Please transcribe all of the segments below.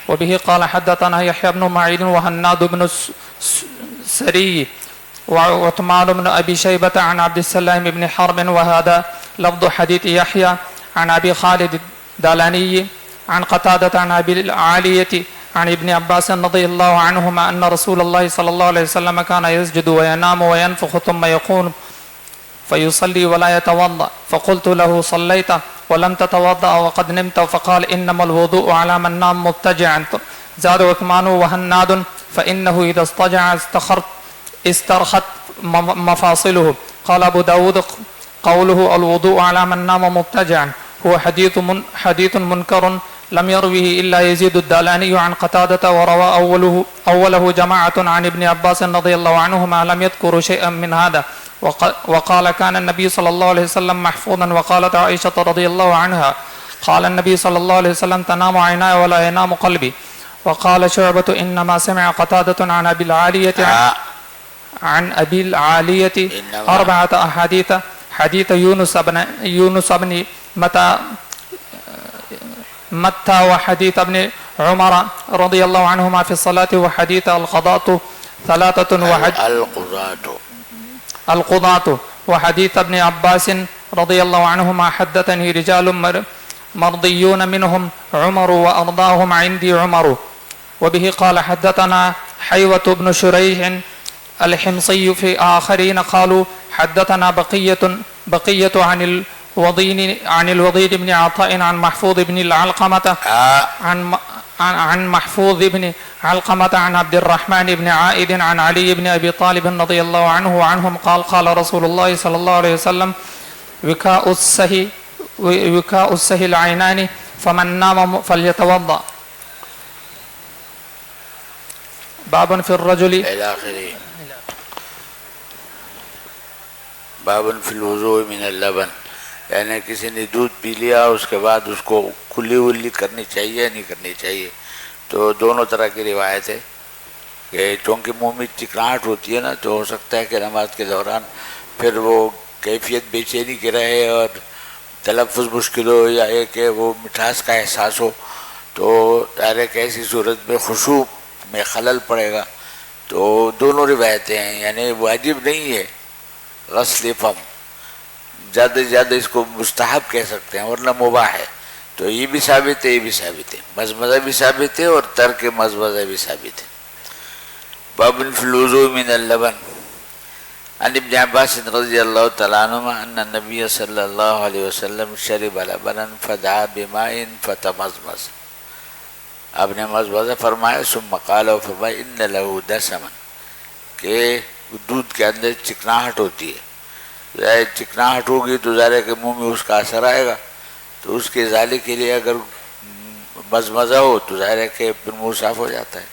وبه قال حدثنا يحيى بن معين وهناد بن السري وعثمان بن أبي شيبة عن عبد السلام بن حرب وهذا لفظ حديث يحيى عن أبي خالد الدالاني عن قتادة عن أبي العالية عن ابن عباس رضي الله عنهما أن رسول الله صلى الله عليه وسلم كان يسجد وينام وينفخ ثم يقوم فيصلي ولا يتوضأ فقلت له صليت ولم تتوضأ وقد نمت فقال إنما الوضوء على من نام مضطجعا. زاد عثمان وهناد فإنه إذا اضطجع استرخت مفاصله. قال أبو داود قوله الوضوء على من نام مضطجعا هو حديث منكر لم يروه إلا يزيد الدالاني عن قتادة وروى أوله جماعة عن ابن عباس رضي الله عنهما لم يذكروا شيئا من هذا. وقال كان النبي صلى الله عليه وسلم محفوظا. وقالت عائشة رضي الله عنها قال النبي صلى الله عليه وسلم تنام عيناي ولا ينام قلبي. وقال شعبة إنما سمع قتادة عن أبي العالية 4 أحاديث حديث يونس بن متى وحديث ابن عمر رضي الله عنهما في الصلاة وحديث القضاة 3 القضاة وحديث ابن عباس رضي الله عنهما حدثني رجال مرضيون منهم عمر وأرضاهم عندي عمر. وبه قال حدثنا حيوة بن شريح الحمصي في آخرين قالوا حدثنا بقية عن الوضيد بن عطاء عن محفوظ بن العلقمة عن محفوظ بن علقمة عن عبد الرحمن بن عائد عن علي بن أبي طالب رضي الله عنه وعنهم قال رسول الله صلى الله عليه وسلم وكاء السهي العينان فمن نام فليتوضأ. باب في الرجل باب فی الوضوء من اللبن، یعنی کسی نے دودھ پی لیا اس کے بعد اس کو کلی ولی کرنی چاہیے نہیں کرنی چاہیے. تو دونوں طرح کی روایت ہے کہ چونکہ منہ میں چکناہٹ ہوتی ہے نا، تو ہو سکتا ہے کہ نماز کے دوران پھر وہ کیفیت بے چینی کی رہے اور تلفظ مشکل ہو یا کہ وہ مٹھاس کا احساس ہو، تو ڈائریکٹ ایسی صورت میں خشوع میں خلل پڑے گا. تو دونوں روایتیں ہیں، یعنی واجب نہیں ہے غسل فم، زیادہ سے زیادہ اس کو مستحب کہہ سکتے ہیں ورنہ مباح ہے. تو یہ بھی ثابت ہے، یہ بھی ثابت ہے، مزمزہ بھی ثابت ہے اور ترک مزمزہ بھی ثابت ہے. باب فی الوضوء من اللبن عن ابن عباس رضی اللہ تعالیٰ عنہما ان النبی صلی اللہ علیہ وسلم شرب لبنا فدعا بماء فتمزمز، آپ نے مزمزہ فرمایا، ثم قال فرمایا ان له دسما، کہ دودھ کے اندر چکناہٹ ہوتی ہے، چکناہٹ ہوگی تو ظاہر ہے کہ منہ میں اس کا اثر آئے گا، تو اس کے ازالے کے لیے اگر مزمزہ ہو تو ظاہر ہے کہ پھر منہ صاف ہو جاتا ہے.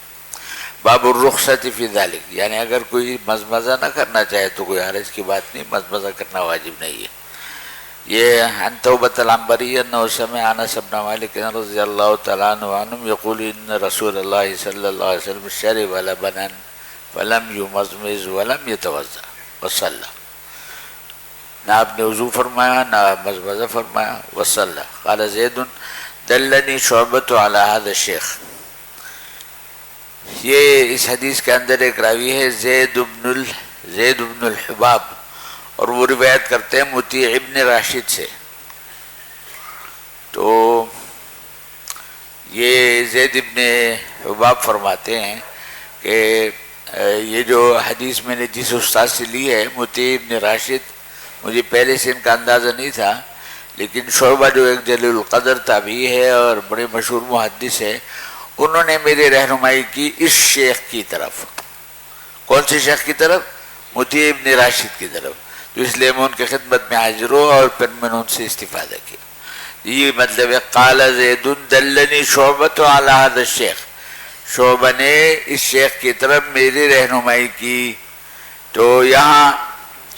باب الرخصت فی ذلک، یعنی اگر کوئی مزمزہ نہ کرنا چاہے تو کوئی حرج کی بات نہیں، مزمزہ کرنا واجب نہیں ہے. یہ عن توبۃ العنبری انہ سمع انس بن مالک رضی اللہ تعالیٰ عنہ یقول ان رسول اللہ صلی اللہ علیہ وسلم شرب لبنا فلم یمزمز ولم یتوضا وصلی، نہ آپ نے وضو فرمایا نہ مزمزہ فرمایا، وصلی. قال زید دلنی شعبۃ علی هذا الشیخ، یہ اس حدیث کے اندر ایک راوی ہے زید بن الحباب، اور وہ روایت کرتے ہیں مطیع ابن راشد سے. تو یہ زید ابن حباب فرماتے ہیں کہ یہ جو حدیث میں نے جس استاد سے لی ہے مطیع ابن راشد، مجھے پہلے سے ان کا اندازہ نہیں تھا، لیکن شعبہ جو ایک جلیل القدر تابعی ہے اور بڑے مشہور محدث ہے، انہوں نے میری رہنمائی کی اس شیخ کی طرف. کون سے شیخ کی طرف؟ مطیع ابن راشد کی طرف. تو اس لیے میں ان کی خدمت میں حاضر ہوں اور پھر میں نے ان سے استفادہ کیا. یہ مطلب ہے قال زید دلنی شعبۃ علی هذا الشیخ، شعبہ نے اس شیخ کی طرف میری رہنمائی کی. تو یہاں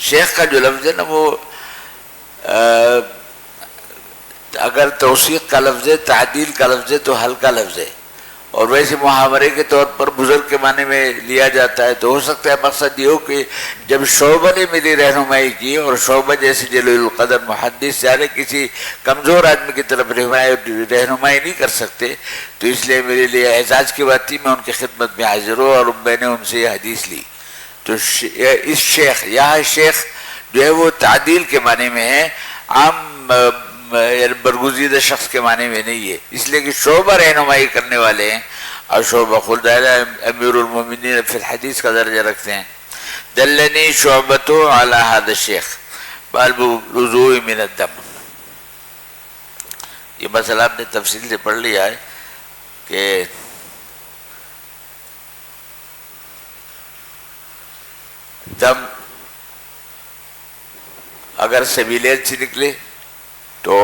شیخ کا جو لفظ ہے نا وہ اگر توثیق کا لفظ ہے، تعدیل کا لفظ ہے تو ہلکا لفظ ہے، اور ویسے محاورے کے طور پر بزرگ کے معنی میں لیا جاتا ہے، تو ہو سکتا ہے مقصد یہ ہو کہ جب شعبہ نے میری رہنمائی کی اور شعبہ جیسے جلیل القدر محدث یعنی کسی کمزور آدمی کی طرف رہنمائی نہیں کر سکتے، تو اس لیے میرے لیے اعزاز کی بات تھی میں ان کی خدمت میں حاضر ہوں اور میں نے ان سے یہ حدیث لی۔ تو اس شیخ، یہاں شیخ جو ہے وہ تعدیل کے معنی میں ہے، عام برگزیدہ شخص کے معنی میں نہیں ہے، اس لیے کہ شعبہ رہنمائی کرنے والے ہیں، اور شعبہ خود امیر المومنین فی الحدیث کا درجہ رکھتے ہیں۔ دلنی شعبۃ علی ھذا الشیخ باب الوضوء من الدم، یہ مسئلہ آپ نے تفصیل سے پڑھ لیا ہے کہ دم اگر سبیلین سے نکلے تو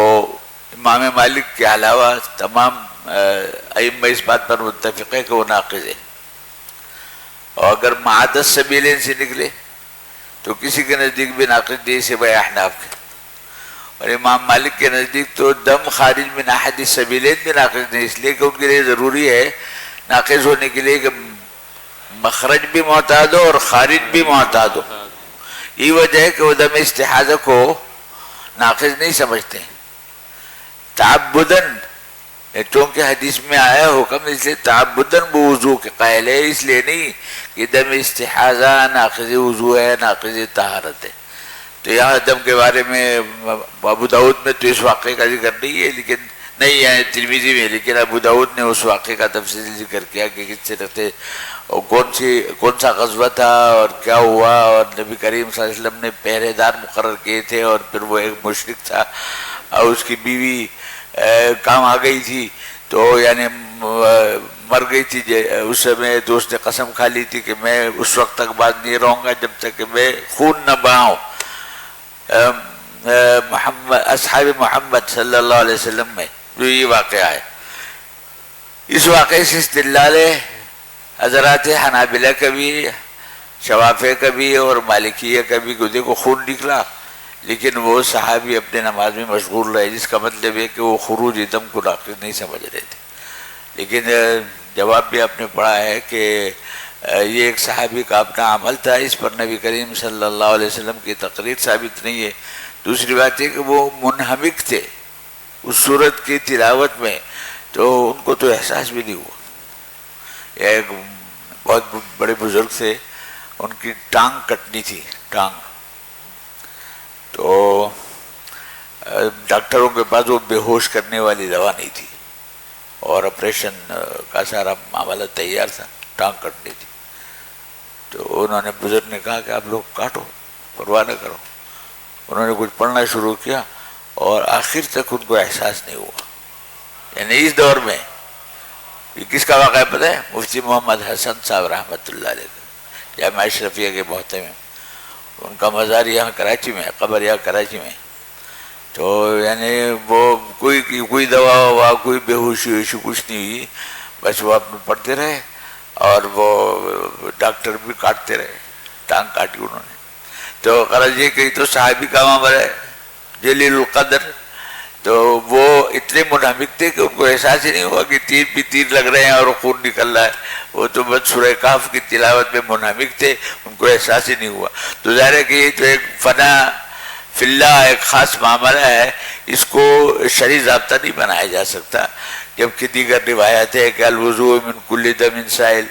امام مالک کے علاوہ تمام ائمہ اس بات پر متفق ہے کہ وہ ناقض ہے، اور اگر معدد سبیلین سے نکلے تو کسی کے نزدیک بھی ناقض نہیں سوائے احناف کے، اور امام مالک کے نزدیک تو دم خارج من احد السبیلین بھی ناقض نہیں، اس لیے کہ ان کے لیے ضروری ہے ناقض ہونے کے لیے کہ مخرج بھی معتاد ہو اور خارج بھی معتاد ہو۔ یہ وجہ ہے کہ وہ دم استحاضہ کو ناقض نہیں سمجھتے تعبداً، چونکہ حدیث میں آیا حکم اس لیے تعبداً بوضو کے قائل ہے، اس لیے نہیں کہ دم استحاضہ ناقض وضو ہے ناقض طہارت ہے۔ تو یہاں دم کے بارے میں ابو داؤد میں تو اس واقعے کا ذکر نہیں ہے، لیکن نہیں ہے ترمذی میں، لیکن ابو داؤد نے اس واقعے کا تفصیلی ذکر کیا کہ کس طرح سے کون سا غزوہ تھا اور کیا ہوا، اور نبی کریم صلی اللہ علیہ وسلم نے پہرے دار مقرر کیے تھے، اور پھر وہ ایک مشرک تھا اور اس کی بیوی کام آ گئی تھی تو یعنی مر گئی تھی اس میں، تو اس نے قسم کھا لی تھی کہ میں اس وقت تک بعد نہیں رہوں گا جب تک کہ میں خون نہ بہاؤں اصحاب محمد صلی اللہ علیہ وسلم میں، جو یہ واقعہ ہے۔ اس واقعے سے استدلال ہے حضرات حنابلہ کا بھی، شوافع کا بھی اور مالکیہ کا بھی، کہ دیکھو خون نکلا لیکن وہ صحابی اپنے نماز میں مشغول رہے، جس کا مطلب ہے کہ وہ خروج دم کو ناقض نہیں سمجھ رہے تھے۔ لیکن جواب بھی آپ نے پڑھا ہے کہ یہ ایک صحابی کا اپنا عمل تھا، اس پر نبی کریم صلی اللہ علیہ وسلم کی تقریر ثابت نہیں ہے۔ دوسری بات ہے کہ وہ منہمک تھے اس سورت کی تلاوت میں، تو ان کو تو احساس بھی نہیں ہوا۔ ایک بہت بڑے بزرگ سے ان کی ٹانگ کٹنی تھی، ٹانگ، تو ڈاکٹروں کے پاس وہ بے ہوش کرنے والی دوا نہیں تھی اور آپریشن کا سارا معاملہ تیار تھا، ٹانگ کٹنی تھی، تو انہوں نے بزرگ نے کہا کہ آپ لوگ کاٹو، پرواہ نہ کرو۔ انہوں نے کچھ پڑھنا شروع کیا اور آخر تک ان کو احساس نہیں ہوا۔ یعنی اس دور میں یہ کس کا واقعہ پتہ ہے؟ مفتی محمد حسن صاحب رحمۃ اللہ علیہ کا، جامعہ اشرفیہ کے محتم میں، ان کا مزار یہاں کراچی میں، قبر یہاں کراچی میں، تو یعنی وہ کوئی دوا ہوا، کوئی بے ہوشی ویشی کچھ نہیں ہوئی، بس وہ اپنے پڑھتے رہے اور وہ ڈاکٹر بھی کاٹتے رہے، ٹانگ کاٹی انہوں نے۔ تو غرض یہ کہ تو صحابی کا معاملہ ہے جلیل القدر، تو وہ اتنے منہمک تھے کہ ان کو احساس ہی نہیں ہوا کہ تیر بھی تیر لگ رہے ہیں اور خون نکل رہا ہے، وہ تو بس سورہ کہف کی تلاوت میں منہمک تھے، ان کو احساس ہی نہیں ہوا۔ تو ظاہر ہے کہ یہ تو ایک فنا فی اللہ ایک خاص معاملہ ہے، اس کو شرعی ضابطہ نہیں بنایا جا سکتا، جبکہ دیگر روایت ہے کہ الوضوء من کل دم سائل،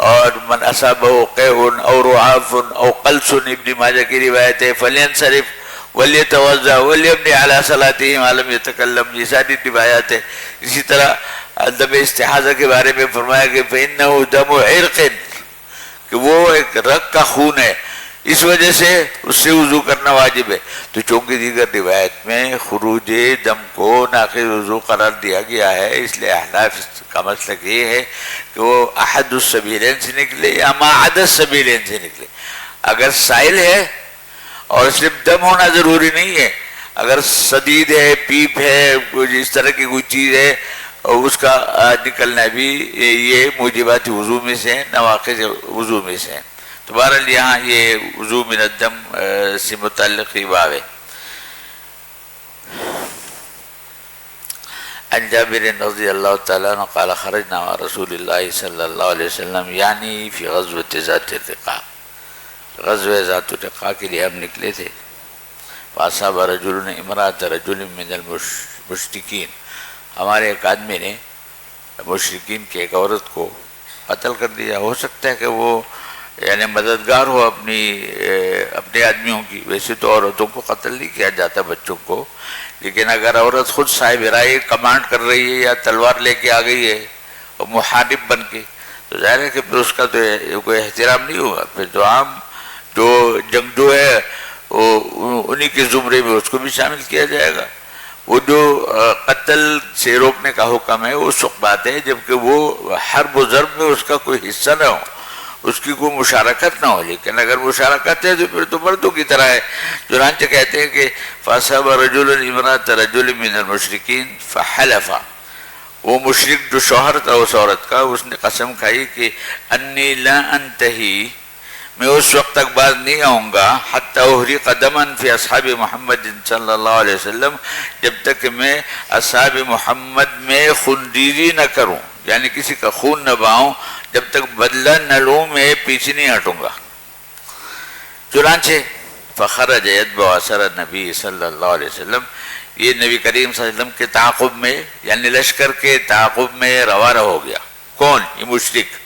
اور من اصابہ قیء او رعاف او قلس، ابن ماجہ کی روایت ہے فلینصرف ولیتوضا ولیبنی علی صلاتہ ما لم یتکلم، یہ ساری روایات ہے۔ اسی طرح دم استحاضہ کے بارے میں فرمایا کہ فإنہ دم عرق، کہ وہ ایک رگ کا خون ہے، اس وجہ سے اس سے وضو کرنا واجب ہے۔ تو چونکہ دیگر روایت میں خروج دم کو ناقض وضو قرار دیا گیا ہے، اس لیے احناف کا مسلک یہ ہے کہ وہ احد السبیلین سے نکلے یا ما عدا السبیلین سے نکلے۔ اگر سائل ہے اور صرف دم ہونا ضروری نہیں ہے، اگر صدید ہے، پیپ ہے، اس طرح کی کوئی چیز ہے، اور اس کا نکلنا بھی یہ موجبات وضو میں سے ہیں، نواقض وضو میں سے ہیں۔ تو بہرحال یہاں یہ وضو من الدم سے متعلق ہی باب ہے۔ عن جابر رضی اللہ تعالیٰ عنہ قال خرجنا مع رسول اللہ صلی اللہ علیہ وسلم یعنی فی غزوۃ ذات الرقاع، غزوہ ذات الرقاع کے لیے ہم نکلے تھے. فاصاب رجل امرأۃ رجل من المشرکین، ہمارے ایک آدمی نے مشرکین کی ایک عورت کو قتل کر دیا. ہو سکتا ہے کہ وہ یعنی مددگار ہو اپنے آدمیوں کی. ویسے تو عورتوں کو قتل نہیں کیا جاتا، بچوں کو، لیکن اگر عورت خود صاحب رائے کمانڈ کر رہی ہے یا تلوار لے کے آ گئی ہے اور محارب بن کے، تو ظاہر ہے کہ پھر اس کا تو کوئی احترام نہیں ہوگا. پھر تو عام جو جنگجو ہے وہ انہی کے زمرے میں اس کو بھی شامل کیا جائے گا. وہ جو قتل سے روکنے کا حکم ہے اس وقت بات ہے جبکہ وہ حرب و ضرب میں اس کا کوئی حصہ نہ ہو، اس کی کوئی مشارکت نہ ہو. لیکن اگر مشارکت ہے تو پھر تو مردوں کی طرح ہے. چنانچہ کہتے ہیں کہ فَأَصَابَ رَجُلٌ امرأۃ رَجُلٍ مِّنَ الْمُشْرِكِينَ فَحَلَفَ، وہ مشرک جو شوہر تھا اس عورت کا، اس نے قسم کھائی کہ انی لا انتہی، میں اس وقت تک باز نہیں آؤں گا حتی احریق دما فی اصحاب محمد صلی اللہ علیہ وسلم، جب تک کہ میں اصحاب محمد میں خونریزی نہ کروں، یعنی کسی کا خون نہ بہاؤں، جب تک بدلہ نہ لوں میں پیچھے نہیں ہٹوں گا. چنانچہ فخرج یتبع اثر النبی صلی اللہ علیہ وسلم، یہ نبی کریم صلی اللہ علیہ وسلم کے تعاقب میں یعنی لشکر کے تعاقب میں روانہ ہو گیا. کون؟ یہ مشرک.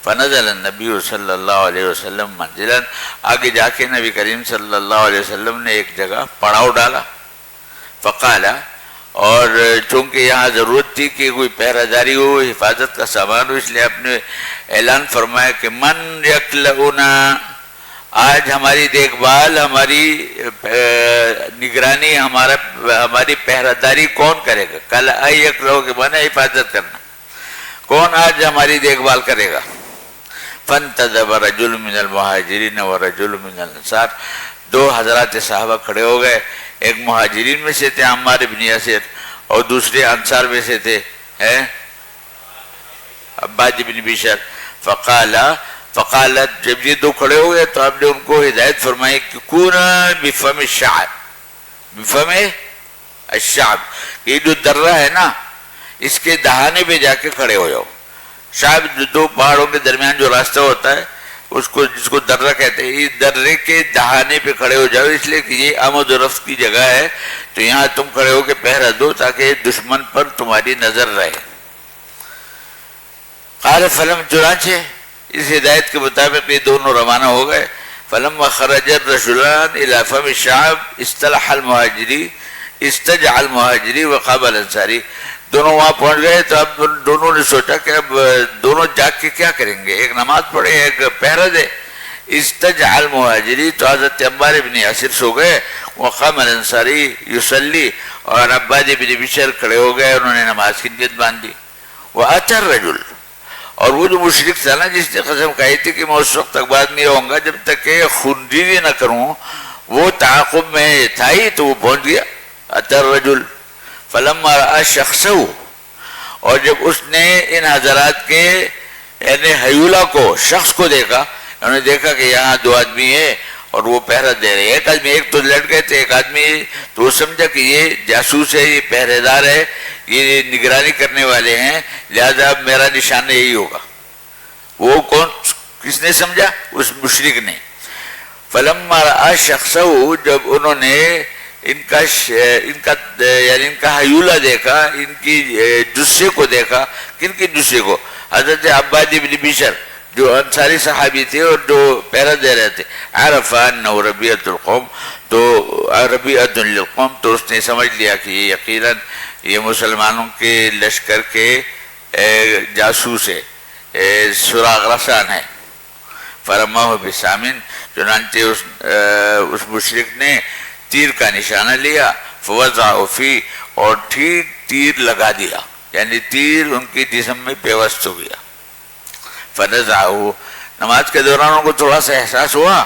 فنزل النبی صلی اللہ علیہ وسلم منزلا، آگے جا کے نبی کریم صلی اللہ علیہ وسلم نے ایک جگہ پڑاؤ ڈالا. فقال، اور چونکہ یہاں ضرورت تھی کہ کوئی پہرہ داری ہو، حفاظت کا سامان ہو، اس لیے آپ نے اعلان فرمایا کہ من یکلؤنا، آج ہماری دیکھ بھال، ہماری نگرانی، ہماری پہرہ داری کون کرے گا؟ کل یکلؤ کے معنی حفاظت کرنا، کون آج ہماری دیکھ بھال کرے گا؟ فانتدب رجل من المہاجرین ورجل من الانصار، دو حضرات صحابہ کھڑے ہو گئے، ایک مہاجرین میں سے تھے عمار بن یاسر اور دوسرے انصار میں سے تھے عباد بن بشر. فقالت، جب یہ دو کھڑے ہو گئے تو آپ نے ان کو ہدایت فرمائی کہ کونا بفم الشعب، بفم الشعب، یہ جو درہ ہے نا اس کے دہانے پہ جا کے کھڑے ہو جاؤ. شعب جو دو پہاڑوں کے درمیان جو راستہ ہوتا ہے اس کو جس کو درہ کہتے ہیں، اس درے کے دہانے پہ کھڑے ہو جاؤ، اس لیے کہ یہ آمد و رفت کی جگہ ہے. تو یہاں تم کھڑے ہو کے پہرہ دو تاکہ دشمن پر تمہاری نظر رہے. قال فلم، چنانچہ اس ہدایت کے مطابق یہ دونوں روانہ ہو گئے. فلما خرج الرجلان الى فم الشعب اصطلح المہاجری استجع المہاجری وقابل الانصاری، دونوں وہاں پہنچ گئے تو اب دونوں نے سوچا کہ اب دونوں جاگ کے کیا کریں گے، ایک نماز پڑھے ایک پہرہ دے. استجع المہاجری، تو حضرت عمار بن یاسر سو گئے، وقام الانصاری یصلی، اور عباد بن بشر کھڑے ہو گئے، انہوں نے نماز کی نیت باندھی. واتى الرجل، اور وہ جو مشرک تھا نا جس نے قسم کھائی تھی کہ میں اس وقت تک بعد نہیں رہوں گا جب تک کہ خونریزی نہ کروں، وہ تعاقب میں تھا ہی تو وہ پہنچ گیا. اتى الرجل فلما رأى شخصه، اور جب اس نے ان حضرات کے یعنی حیولہ کو، شخص کو دیکھا، انہوں نے دیکھا کہ یہاں دو آدمی ہیں اور وہ پہرہ دے رہے ہیں. ایک آدمی، ایک تو لٹ گئے تھے، ایک آدمی تو وہ سمجھا کہ یہ جاسوس ہے، یہ پہرے دار ہے، یہ نگرانی کرنے والے ہیں، لہذا اب میرا نشانہ یہی ہوگا. وہ کون، کس نے سمجھا؟ اس مشرک نے. فلما رأى شخصه، جب انہوں نے ان کا یعنی ان کا حیولہ دیکھا، ان کی جثے کو دیکھا. کن کی جثے کو؟ حضرت عباد بن بشر جو انصاری صحابی تھے اور جو پہرہ دے رہے تھے. عرف انہ ربیعۃ القوم، تو ربیعۃ للقوم، تو اس نے سمجھ لیا کہ یہ یقیناً یہ مسلمانوں کے لشکر کے جاسوس ہے، سراغ رسان ہے. فرماہ بسامن، چنانچہ اس مشرک نے تیر کا نشانہ لیا. فوضع فی، اور ٹھیک تیر لگا دیا، یعنی تیر ان کی جسم میں پیوست ہو گیا. فنزعہ، نماز کے دوران ان کو تھوڑا سا احساس ہوا،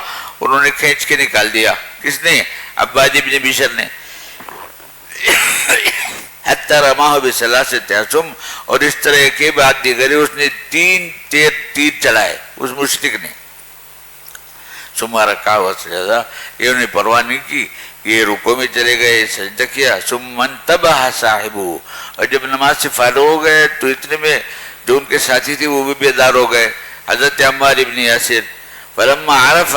انہوں نے کھینچ کے نکال دیا. کس نے؟ عباد بن بشر نے. حتی رماہ بثلاثۃ اسہم، اور اس طرح کے بعد دیگرے اس نے 3 تیر چلائے اس مشرک نے. ثم رکع وسجد، یہ انہیں پرواہ نہیں کی کہ یہ رکوع میں چلے گئے، سجدہ کیا. ثم انتبہ صاحبہ، اور جب نماز سے فارغ ہو گئے تو اتنے میں جو ان کے ساتھی تھے وہ بھی بیدار ہو گئے، حضرت عمار ابن یاسر. فلما عرف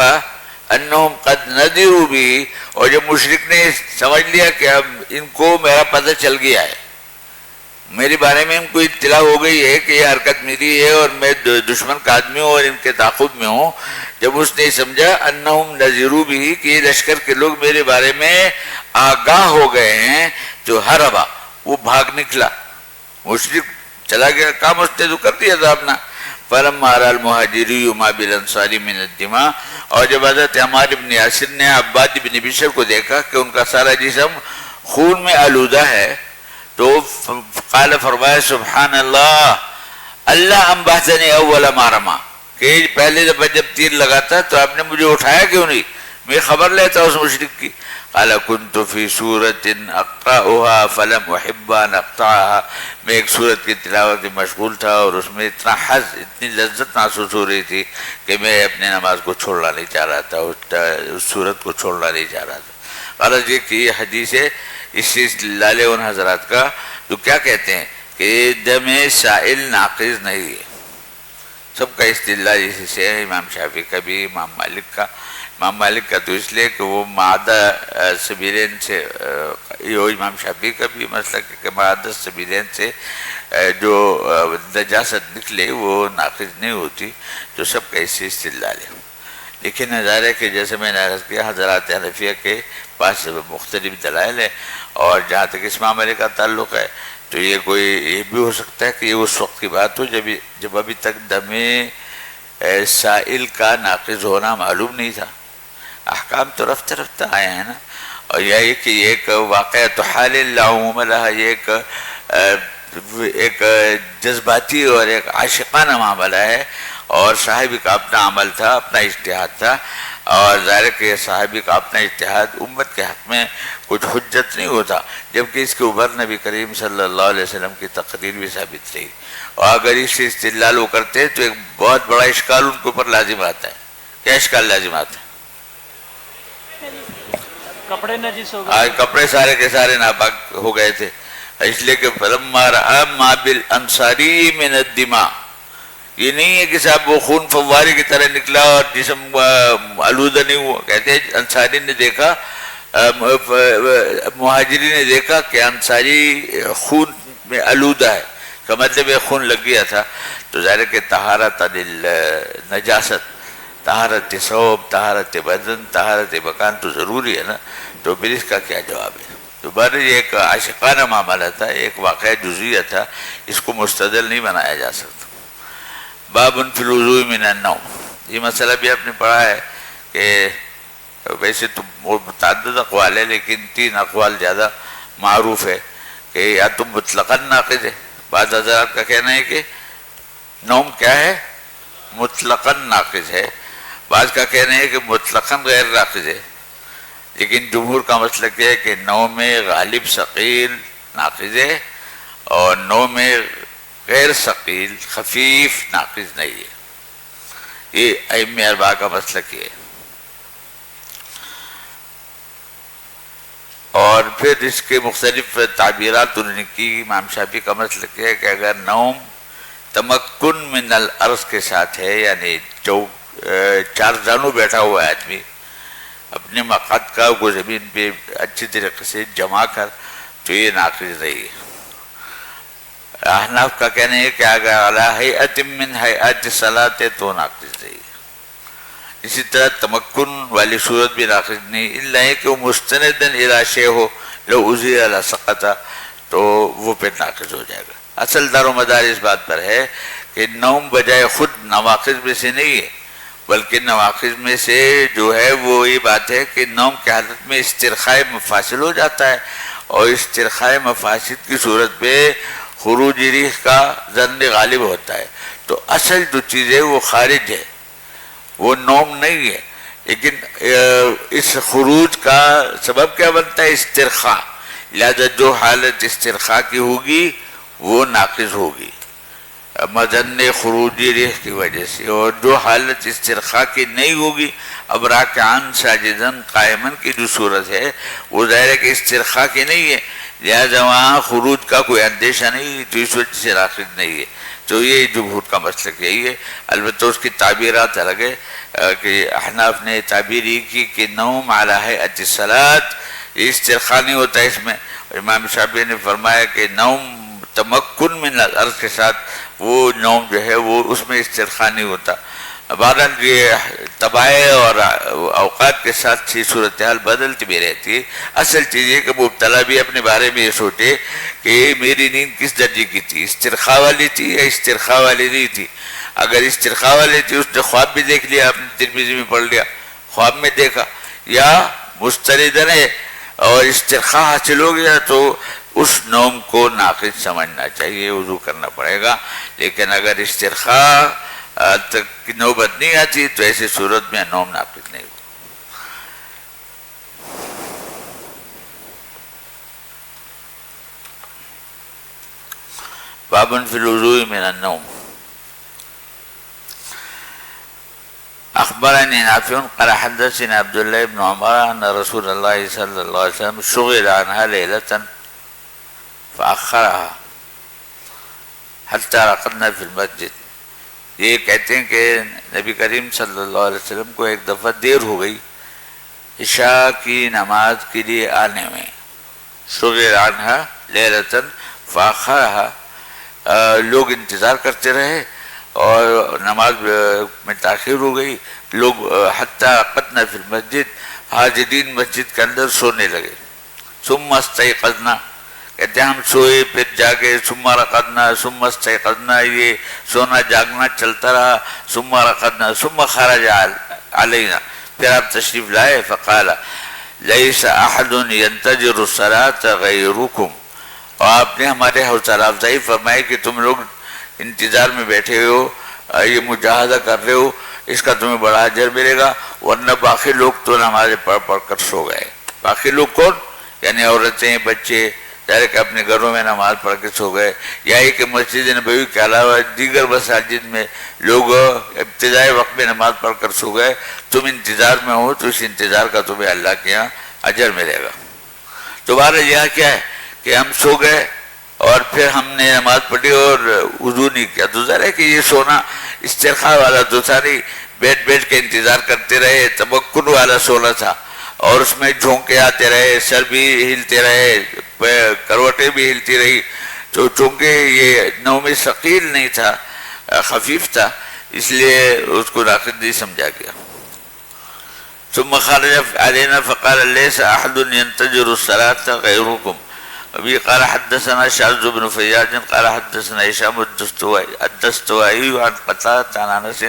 انہم قد نذروا بھی، اور جب مشرک نے سمجھ لیا کہ اب ان کو میرا پتہ چل گیا ہے، میرے بارے میں ان کو اطلاع ہو گئی ہے کہ یہ حرکت میری ہے اور میں دشمن کا آدمی ہوں اور ان کے تعاقب میں ہوں، جب اس نے سمجھا انہم نذروا بھی کہ یہ لشکر کے لوگ میرے بارے میں آگاہ ہو گئے ہیں، تو ہربا، وہ بھاگ نکلا. مشرک چلا گیا، کام اس نے تو کر دیا تھا اپنا. فلما رأى المهاجري ما بالانصار من الدماء، اور جب حضرت عمار ابن یاسر نے عباد بن بشر کو دیکھا کہ ان کا سارا جسم خون میں آلودہ ہے، تو قال فرمایا سبحان اللہ، اللہ انبعثنی اول ما رمى، کہ پہلے جب تیر لگاتا تو آپ نے مجھے اٹھایا کیوں نہیں، میں خبر لیتا اس مشرک کی. قال كنت في سورة اقرأها فلم احب ان اقطعها، میں ایک سورت کی تلاوت میں مشغول تھا اور اس میں اتنا حظ، اتنی لذت محسوس ہو رہی تھی کہ میں اپنے نماز کو چھوڑنا نہیں چاہ رہا تھا، اس سورت کو چھوڑنا نہیں چاہ رہا تھا. غرض یہ کہ یہ حدیث ہے، اس سے استدلال ہے ان حضرات کا جو کیا کہتے ہیں کہ دم سائل ناقض نہیں ہے. سب کا استدلال اسی سے ہے، امام شافعی کا بھی، امام مالک کا. امام مالک کا تو اس لیے کہ وہ معدہ سبیلین سے، یہ امام شافعی کا بھی مسلک ہے کہ معدہ سبیلین سے جو نجاست نکلے وہ ناقض نہیں ہوتی، تو سب کا اس سے استدلال ہے. لیکن نظر ہے کہ جیسے میں نے عرض کیا حضرات حنفیہ کے پاس مختلف دلائل ہے، اور جہاں تک اس معاملے کا تعلق ہے تو یہ کوئی یہ بھی ہو سکتا ہے کہ یہ اس وقت کی بات ہو جب ابھی تک دم سائل کا ناقض ہونا معلوم نہیں تھا. احکام تو رفتہ رفتہ آئے ہیں نا، اور یہ کہ یہ ایک واقعہ تو حال لا عموم لہا، یہ ایک جذباتی اور ایک عاشقانہ معاملہ ہے، اور صحابی کا اپنا عمل تھا، اپنا اجتہاد تھا، اور ظاہر کہ صحابی کا اپنا اجتہاد امت کے حق میں کچھ حجت نہیں ہوتا، جبکہ اس کے اوپر نبی کریم صلی اللہ علیہ وسلم کی تقریر بھی ثابت رہی. اور اگر اس سے استدلال وہ کرتے تو ایک بہت بڑا اشکال ان کے اوپر لازم آتا ہے. کیا اشکال لازم آتا ہے؟ کپڑے نجس ہو گئے، کپڑے سارے کے سارے ناپاک ہو گئے تھے، اس لیے کہ فلما رأى ما بالانصاری من الدماء، یہ نہیں ہے کہ صاحب وہ خون فوارے کی طرح نکلا اور جسم آلودہ نہیں ہوا. کہتے ہیں انصاری نے دیکھا، مہاجری نے دیکھا کہ انصاری خون میں آلودہ ہے، کا مطلب یہ خون لگ گیا تھا. تو ظاہر کہ طہارت نجاست، طہارت ثوب، طہارت بدن، طہارت مکان تو ضروری ہے نا، تو پھر اس کا کیا جواب ہے؟ تو بہرحال یہ ایک عاشقانہ معاملہ تھا، ایک واقعہ جزیہ تھا، اس کو مستدل نہیں بنایا جا سکتا. باب فی الوضوء من النوم، یہ مسئلہ بھی آپ نے پڑھا ہے کہ ویسے تو متعدد اقوال ہے، لیکن 3 اقوال زیادہ معروف ہے کہ یا تو مطلقاً ناقض ہے، بعض حضرات کا کہنا ہے کہ نوم کیا ہے، مطلقاً ناقض ہے، بعض کا کہنا ہے کہ مطلقاً غیر ناقض ہے. لیکن جمہور کا مسلک یہ ہے کہ نوم غالب ثقیل ناقض ہے، اور نوم غیر ثقیل خفیف ناقض نہیں ہے. یہ ائمہ 4 کا مسلک ہے. اور پھر اس کے مختلف تعبیرات انہوں نے کی. امام شافعی کا مسلک ہے کہ اگر نوم تمکن من الارض کے ساتھ ہے، یعنی 4 زانوں بیٹھا ہوا ہے آدمی، اپنے مقعد کا کو زمین پہ اچھی طریقے سے جما کر، تو یہ ناقض نہیں ہے. احناف کا کہنا ہے کہ اگر علی ہیئۃ من ہیئات الصلاۃ تو ناقض نہیں ہے. اسی طرح تمکن والی صورت بھی ناقض نہیں، الا ہے کہ وہ مستندن الی شیء ہو، لو ازیل لسقط، تو وہ پھر ناقض ہو جائے گا. اصل دار و مدار اس بات پر ہے کہ نوم بجائے خود نواقض میں سے نہیں ہے، بلکہ نواقض میں سے جو ہے وہ یہ بات ہے کہ نوم کی حالت میں استرخاء مفاصل ہو جاتا ہے، اور استرخاء مفاصل کی صورت پہ خروج ریح کا ظن غالب ہوتا ہے. تو اصل جو چیز ہے وہ خارج ہے، وہ نوم نہیں ہے. لیکن اس خروج کا سبب کیا بنتا ہے؟ استرخاء. لہذا جو حالت استرخاء کی ہوگی وہ ناقض ہوگی. مدن خروجی ریح کی وجہ سے، اور جو حالت استرخاء کی نہیں ہوگی، اب راکعان ساجدن قائمن کی جو صورت ہے وہ ظاہر ہے کہ استرخاء کی نہیں ہے، لہذا وہاں خروج کا کوئی اندیشہ نہیں، تو اس وجہ سے راقد نہیں ہے۔ تو یہ جمہور کا مسلک یہی ہے، البتہ اس کی تعبیرات الگ ہے کہ احناف نے تعبیر یہ کی کہ نوم علی ہیئۃ الصلاۃ، یہ استرخاء نہیں ہوتا اس میں، اور امام شافعی نے فرمایا کہ نوم تمکن من الارض کے ساتھ وہ نوم جو ہے وہ اس میں استرخاء نہیں ہوتا۔ بہرحال یہ طبائع اور اوقات کے ساتھ یہ صورتحال بدلتی بھی رہتی ہے۔ اصل چیز یہ کہ مبتلا بھی اپنے بارے میں یہ سوچے کہ میری نیند کس درجے کی تھی، استرخاء والی تھی یا استرخاء والی نہیں تھی۔ اگر استرخاء والی تھی اس نے خواب بھی دیکھ لیا، آپ نے ترمذی میں پڑھ لیا، خواب میں دیکھا، یا مستردن ہے اور استرخاء حاصل ہو گیا، تو اس نوم کو ناقص سمجھنا چاہیے، وضو کرنا پڑے گا۔ لیکن اگر استرخاء تک کی نوبت نہیں آتی تو ایسی صورت میں نوم ناقص نہیں ہوگا۔ باب فی الوضوء من النوم۔ اخبرني نافع قال حدثنا عبد الله بن عمر ان رسول الله صلى الله عليه وسلم شغل عنها ليلة فأخرها حتى رقدنا في المسجد۔ یہ کہتے ہیں کہ نبی کریم صلی اللہ علیہ وسلم کو ایک دفعہ دیر ہو گئی عشاء کی نماز کے لیے آنے میں، شغل عنہا لیلۃ فأخرها، لوگ انتظار کرتے رہے اور نماز میں تاخیر ہو گئی، لوگ حتی رقدنا فی المسجد، حاجدین مسجد کے اندر سونے لگے۔ ثم استيقظنا، کہتے ہیں ہم سوئے پھر جاگے، ثم رقدنا ثم استيقظنا، یہ سونا جاگنا چلتا رہا، ثم رقدنا ثم خرج علینا، پھر آپ تشریف لائے، فقال لیس احد ينتظر الصلاة غیرکم، اور آپ نے ہمارے حوصلہ افزائی فرمائی کہ تم لوگ انتظار میں بیٹھے ہو، یہ مجاہدہ کر رہے ہو، اس کا تمہیں بڑا اجر ملے گا، ورنہ باقی لوگ تو نمازیں پڑھ پڑھ کر سو گئے۔ باقی لوگ کون؟ یعنی عورتیں، بچے، ڈائریکٹ اپنے گھروں میں نماز پڑھ کے سو گئے، یا یہ کہ مسجد نبوی کے علاوہ دیگر مساجد میں لوگ ابتدائی وقت میں نماز پڑھ کر سو گئے، تم انتظار میں ہو تو اس انتظار کا تمہیں اللہ کے یہاں اجر ملے گا۔ دوبارہ یہاں کیا ہے کہ ہم سو گئے اور پھر ہم نے نماز پڑھی اور وضو نہیں کیا، تو ظاہر ہے کہ یہ سونا استرخاء والا تو ساری بیٹھ بیٹھ کے انتظار کرتے رہے، تمکن والا سونا تھا، اور اس میں جھونکے آتے رہے، سر بھی ہلتے رہے، کروٹیں بھی ہلتی رہی، تو چونکہ یہ نوم ثقیل نہیں تھا، خفیف تھا، اس لیے اس کو ناقص نہیں سمجھا گیا۔ ثم خرج علينا فقال ليس احد ينتظر الصلاة غيركم۔ ابھی قال حدثنا شاذ بن فیاض قال حدثنا هشام الدستوائي عن قتادة عن انس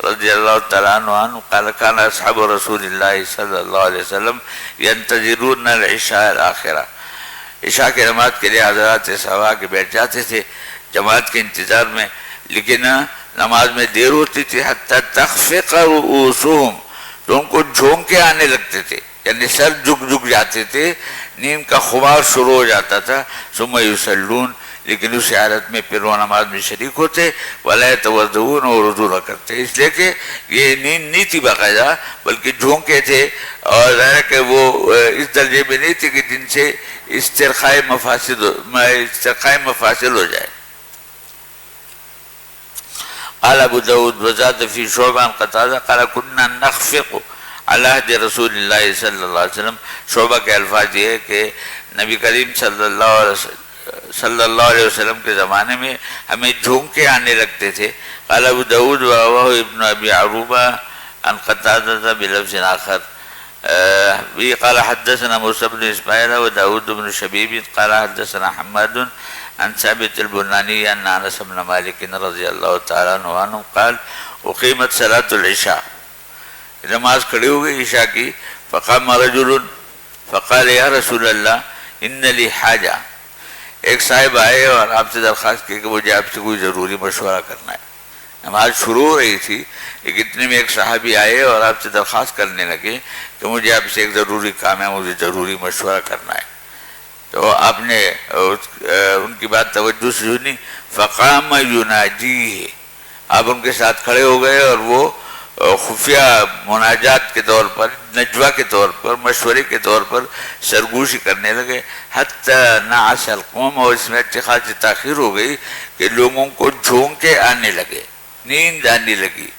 رضی اللہ تعالیٰ عنہ قال كان اصحاب رسول اللہ صلی اللہ علیہ وسلم ينتظرون العشاء الاخرہ، عشاء کی نماز کے لیے حضرات صحابہ کے بیٹھ جاتے تھے جماعت کے انتظار میں، لیکن نماز میں دیر ہوتی تھی، حتی تخفق رؤوسهم، تو ان کو جھونکے آنے لگتے تھے، یعنی سر جھک جھک جاتے تھے، نیند کا خمار شروع ہو جاتا تھا۔ ثم یصلون، لیکن اس حالت میں پھر وہ نماز میں شریک ہوتے، ولا یتوضؤون، اور وضو نہ کرتے، اس لیے کہ یہ نیند نہیں تھی باقاعدہ، بلکہ جھونکے تھے، اور ظاہر ہے کہ وہ اس درجے میں نہیں تھی کہ جن سے استرخاء مفاصل ہو جائے۔ قال ابو داود وزاد فی شعبہ قتادہ قال كنا نخفق علی عہد رسول اللہ صلی اللہ علیہ وسلم، شعبہ کے الفاظ یہ ہے کہ نبی کریم صلی اللہ علیہ وسلم کے زمانے میں ہمیں جھونکے آنے لگتے تھے۔ قال ابو داود ورواه ابن ابی عروبہ عن قتادہ بلفظ آخر، قال حدثنا موسى بن اسماعیل وداود بن شبیب قال حدثنا حماد عن ثابت البنانی ان انس بن مالک رضی اللہ تعالیٰ عنہ قال اقیمت صلاة العشاء، نماز کھڑی ہو گئی عشاء کی، فقام رجل فقال یا رسول اللہ ان لی حاجہ، ایک صاحب آئے اور آپ سے درخواست کی کہ مجھے آپ سے کوئی ضروری مشورہ کرنا ہے۔ نماز شروع ہو رہی تھی، لیکن اتنے میں ایک صحابی آئے اور آپ سے درخواست کرنے لگے کہ مجھے آپ سے ایک ضروری کام ہے، مجھے ضروری مشورہ کرنا ہے۔ تو آپ نے ان کی بات توجہ سے سنی. فقام یناجیہ، آپ ان کے ساتھ کھڑے ہو گئے اور وہ خفیہ مناجات کے طور پر، نجوہ کے طور پر، مشورے کے طور پر سرگوشی کرنے لگے. حتی نعس القوم، اور اس میں اچھی خاصی تاخیر ہو گئی کہ لوگوں کو جھونکے آنے لگے، نیند آنے لگی.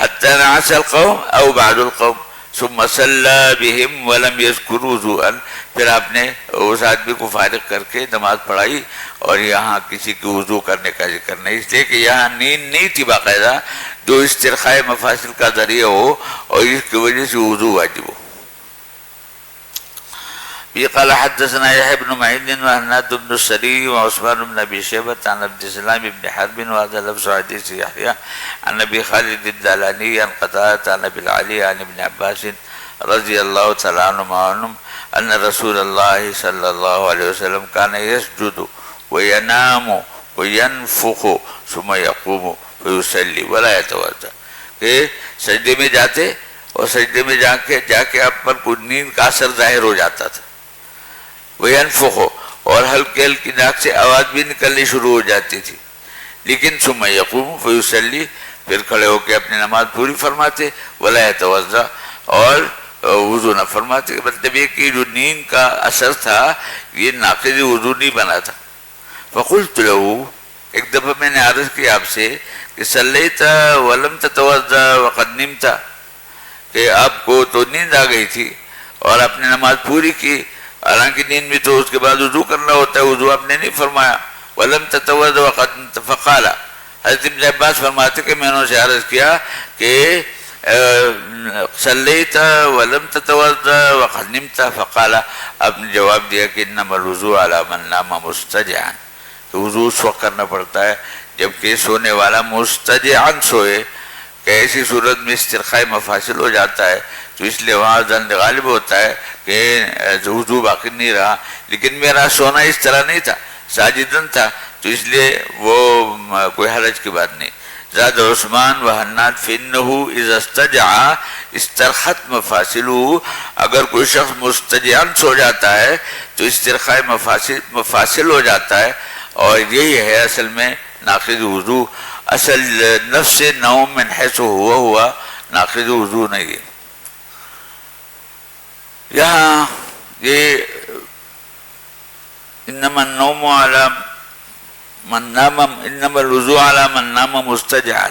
حتی نعس القوم او بعد القوم ثم صلی بہم ولم یذکروا وضوءا، پھر آپ نے اس آدمی کو فارغ کر کے نماز پڑھائی اور یہاں کسی کی وضو کرنے کا ذکر نہیں، اس لیے کہ یہاں نیند نہیں تھی باقاعدہ جو استرخاء مفاصل کا ذریعہ ہو اور اس کی وجہ سے وضو واجب ہو. قال حدثنا يحيى بن معين وهناد بن السري وعثمان بن ابي شيبه عن عبد السلام بن حرب وهذا لفظ حديث يحيى عن ابي خالد الدالاني عن قتادة عن ابي العلي عن ابن عباس رضي الله تعالى عنهما ان رسول الله صلى الله عليه وسلم كان يسجد وينام وينفخ ثم يقوم فيصلي ولا يتوضا، کہ سجدے میں جاتے اور سجدے میں جا کے آپ پر کوئی نیند کا اثر ظاہر ہو جاتا تھا. وَيَنْفُخُ، اور ہلکی ہلکی ناک سے آواز بھی نکلنی شروع ہو جاتی تھی. لیکن ثم يقوم فيصلي، پھر کھڑے ہو کے اپنی نماز پوری فرماتے. وَلَا يَتَوَضَّأ، اور وضو نہ فرماتے. مطلب یہ کہ جو نیند کا اثر تھا یہ ناقض وضو نہیں بنا تھا. فَقُلْتُ لَهُ، ایک دفعہ میں نے عرض کی آپ سے کہ صلیت ولم تتوضأ وقد نمت، کہ آپ کو تو نیند آ گئی تھی اور آپ نے نماز پوری کی، حالانکہ نیند میں تو اس کے بعد وضو کرنا ہوتا ہے، وضو آپ نے نہیں فرمایا. ولم تتوضأ وقد نمت فقال، حضرت ابن عباس فرماتے کہ میں نے اسے عرض کیا کہ صلیت ولم تتوضأ وقد نمت فقال، آپ نے جواب دیا کہ انما الوضوء علی من نام مستجعا، تو وضو اس وقت کرنا پڑتا ہے جبکہ سونے والا مستجعن سوئے، کہ ایسی صورت میں استرخاء مفاصل ہو جاتا ہے، تو اس لیے وہاں ظن غالب ہوتا ہے کہ وضو باقی نہیں رہا. لیکن میرا سونا اس طرح نہیں تھا، ساجدن تھا، تو اس لیے وہ کوئی حرج کی بات نہیں. زاد عثمان وحناد فإنه اذا استجع استرخت مفاصلہ، اگر کوئی شخص مستجعن سو جاتا ہے تو استرخاء مفاصل ہو جاتا ہے، اور یہی ہے اصل میں ناقض وضو. اصل نفس نوم من حیث ہوا ناقض وضو نہیں ہے. یہاں یہ انما النوم علی من نام، انما الوضوء علی من نام مستجعا،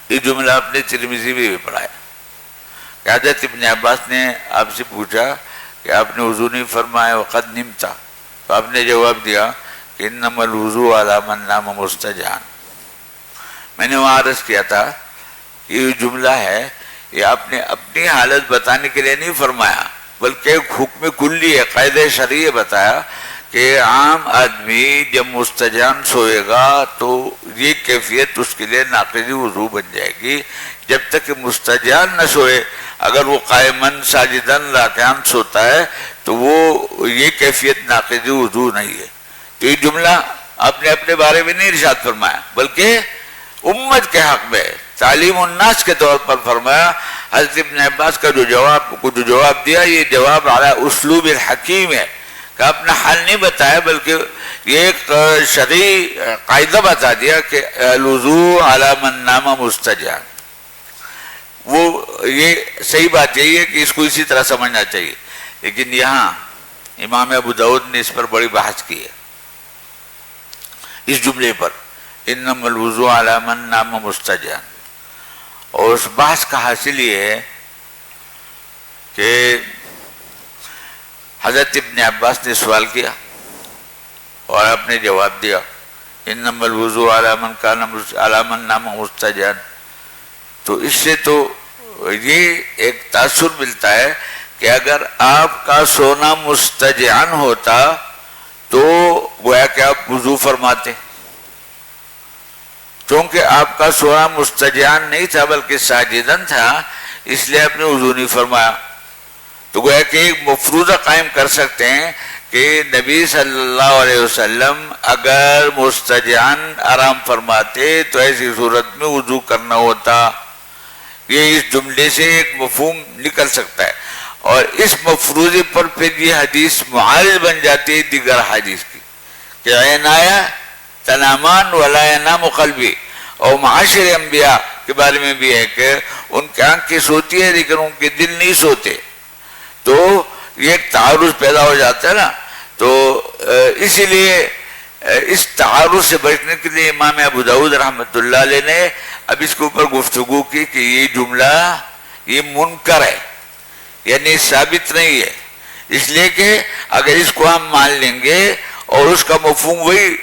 یہ جملہ آپ نے ترمذی میں بھی پڑھا ہے. حضرت ابن عباس نے آپ سے پوچھا کہ آپ نے وضو نہیں فرمایا وقد نمتا، تو آپ نے جواب دیا کہ انما الوضوء علی من نام مستجعا. میں نے وہاں عرض کیا تھا کہ یہ جملہ ہے یہ آپ نے اپنی حالت بتانے کے لیے نہیں فرمایا، بلکہ ایک حکم کلی ہے، قاعدہ شرعی بتایا کہ عام آدمی جب مستجعن سوئے گا تو یہ کیفیت اس کے لیے ناقض وضو بن جائے گی. جب تک کہ مستجعن نہ سوئے، اگر وہ قائمن ساجدن راکعن سوتا ہے تو وہ یہ کیفیت ناقض وضو نہیں ہے. تو یہ جملہ آپ نے اپنے بارے میں نہیں ارشاد فرمایا بلکہ امت کے حق میں تعلیم الناس کے طور پر فرمایا. حضرت ابن عباس کا جو جواب دیا یہ جواب علی اسلوب الحکیم ہے، کہ اپنا حال نہیں بتایا بلکہ یہ ایک شرعی قاعدہ بتا دیا کہ الوضوء علی من نام مستجعا. وہ یہ صحیح بات یہی ہے کہ اس کو اسی طرح سمجھنا چاہیے. لیکن یہاں امام ابو داؤد نے اس پر بڑی بحث کی ہے، اس جملے پر انما الوضوء علی من نام مستجعا. اور اس بحث کا حاصل یہ ہے کہ حضرت ابن عباس نے سوال کیا اور آپ نے جواب دیا انما الوضوء علی من نام مستجعا. تو اس سے تو یہ ایک تاثر ملتا ہے کہ اگر آپ کا سونا مستجعن ہوتا تو گویا کہ آپ وضو فرماتے، چونکہ آپ کا سونا مستجعن نہیں تھا بلکہ ساجدن تھا، اس لیے آپ نے وضو نہیں فرمایا. تو گویا کہ ایک مفروضہ قائم کر سکتے ہیں کہ نبی صلی اللہ علیہ وسلم اگر مستجعن آرام فرماتے تو ایسی صورت میں وضو کرنا ہوتا. یہ اس جملے سے ایک مفہوم نکل سکتا ہے. اور اس مفروضے پر پھر یہ حدیث معارض بن جاتی ہے دیگر حدیث کی کہ عنایہ تنامان ولا ینام قلبی. اور معاشر انبیاء کے بارے میں بھی ہے کہ ان کی آنکھیں سوتی ہے لیکن ان کے دل نہیں سوتے. تو یہ ایک تعارض پیدا ہو جاتا ہے نا. تو اسی لیے اس تعارض سے بچنے کے لیے امام ابو داؤد رحمۃ اللہ علیہ نے اب اس کے اوپر گفتگو کی کہ یہ جملہ یہ منکر ہے، یعنی ثابت نہیں ہے. اس لیے کہ اگر اس کو ہم مان لیں گے اور اس کا مفہوم وہی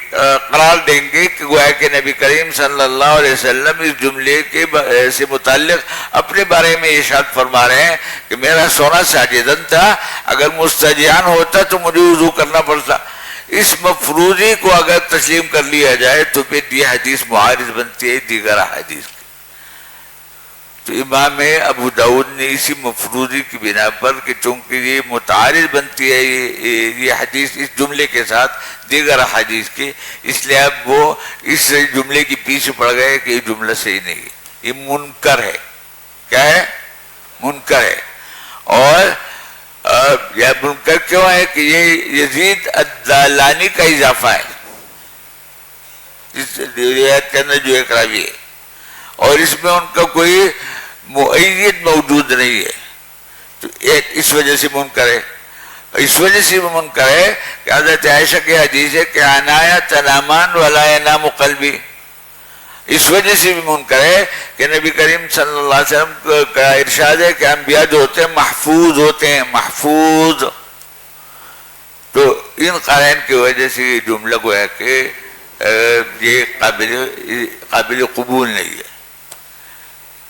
قرار دیں گے کہ گویا کہ نبی کریم صلی اللہ علیہ وسلم اس جملے کے سے متعلق اپنے بارے میں ارشاد فرما رہے ہیں کہ میرا سونا ساجدن تھا، اگر مستجیان ہوتا تو مجھے وضو کرنا پڑتا. اس مفروضی کو اگر تسلیم کر لیا جائے تو پھر یہ حدیث معارض بنتی ہے دیگر حدیث کی. تو امام ابو داؤد نے اسی مفروضی کی بنا پر کہ چونکہ یہ متعارض بنتی ہے یہ حدیث اس جملے کے ساتھ دیگر حدیث کی، اس لیے اب وہ اس جملے کی پیچھے پڑ گئے کہ یہ جملہ صحیح نہیں ہے، یہ منکر ہے. کیا ہے؟ منکر ہے. اور یہ منکر کیوں ہے کہ یہ یزید الدالانی کا اضافہ ہے اس روایت کے اندر جو ایک راوی ہے، اور اس میں ان کا کوئی مؤید موجود نہیں ہے. تو اس وجہ سے منکر ہے. اس وجہ سے منکر ہے کہ حضرت عائشہ کی حدیث ہے کہ عنایہ تنامان ولا ینام قلبی. اس وجہ سے بھی منکر ہے کہ نبی کریم صلی اللہ علیہ وسلم کا ارشاد ہے کہ انبیاء جو ہوتے ہیں محفوظ ہوتے ہیں، محفوظ. تو ان قرائن کی وجہ سے یہ جملہ کو ہے کہ یہ قابل قبول نہیں ہے.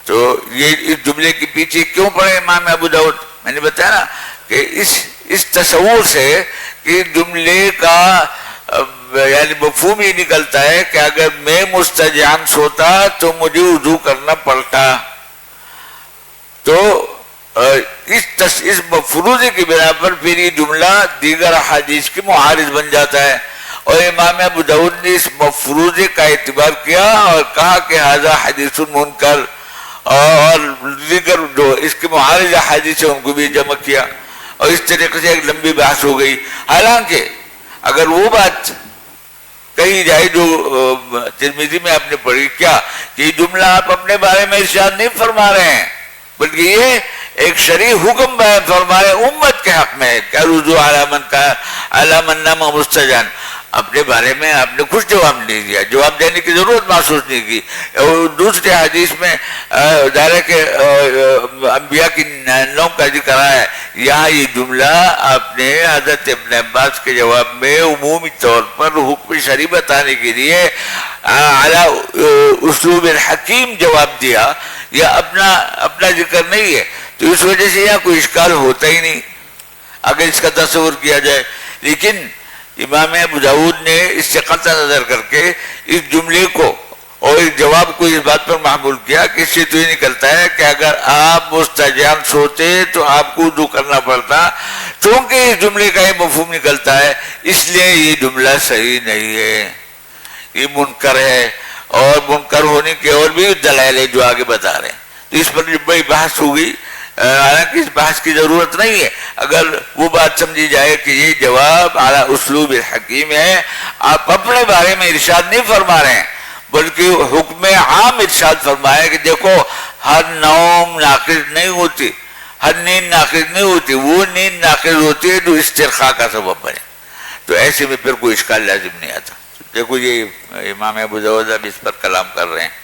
تو یہ اس جملے کے پیچھے کیوں پڑے امام ابو داؤد؟ میں نے بتایا نا کہ اس تصور سے کہ جملے کا یعنی مفہوم یہ نکلتا ہے کہ اگر میں مستجان سوتا تو مجھے وضو کرنا پڑتا. تو اس مفروضے کی بنا پر پھر یہ جملہ دیگر حدیث کی معارض بن جاتا ہے. اور امام ابو داؤد نے اس مفروضے کا اعتبار کیا اور کہا کہ ھذا حدیث منکر، اور دیگر جو اس کے معارض حدیث ان کو بھی جمع کیا، اور اس طریقے سے ایک لمبی بحث ہو گئی. حالانکہ اگر وہ بات کہی جائے جو ترمذی میں آپ نے پڑھی کیا کہ یہ جملہ آپ اپنے بارے میں ارشاد نہیں فرما رہے ہیں بلکہ یہ ایک شرعی حکم بیان فرما رہے امت کے حق میں. کیا رجوع علی من نام مستجان، اپنے بارے میں آپ نے کچھ جواب نہیں دیا، جواب دینے کی ضرورت محسوس نہیں کی. اور دوسرے حدیث میں دائرہ کے انبیاء کی نوع کا ذکر ہے، یہاں یہ جملہ آپ نے حضرت ابن عباس کے جواب میں عمومی طور پر حکم شرعی بتانے کے لیے اعلی اسلوب الحکیم جواب دیا، یا اپنا ذکر نہیں ہے. تو اس وجہ سے یہاں کوئی اشکال ہوتا ہی نہیں اگر اس کا تصور کیا جائے. لیکن امام ابو داؤد نے اس سے قطع نظر کر کے اس جملے کو اور اس جواب کو اس بات پر محمول کیا کہ اس سے تو یہ نکلتا ہے کہ اگر آپ مستجان سوتے تو آپ کو وضو کرنا پڑتا. چونکہ اس جملے کا یہ مفہوم نکلتا ہے اس لیے یہ جملہ صحیح نہیں ہے، یہ منکر ہے. اور منکر ہونے کے اور بھی دلائل ہے جو آگے بتا رہے ہیں. تو اس پر بڑی بحث ہو گئی، حالانکہ اس بحث کی ضرورت نہیں ہے اگر وہ بات سمجھی جائے کہ یہ جواب اعلیٰ اسلوب الحکیم ہے. آپ اپنے بارے میں ارشاد نہیں فرما رہے ہیں بلکہ حکم عام ارشاد فرمایا کہ دیکھو ہر نوم ناقض نہیں ہوتی، ہر نیند ناقض نہیں ہوتی، وہ نیند ناقض ہوتی ہے جو استرخاء کا سبب بنے. تو ایسے میں پھر کوئی اشکال لازم نہیں آتا. دیکھو یہ امام ابو داؤد اب اس پر کلام کر رہے ہیں.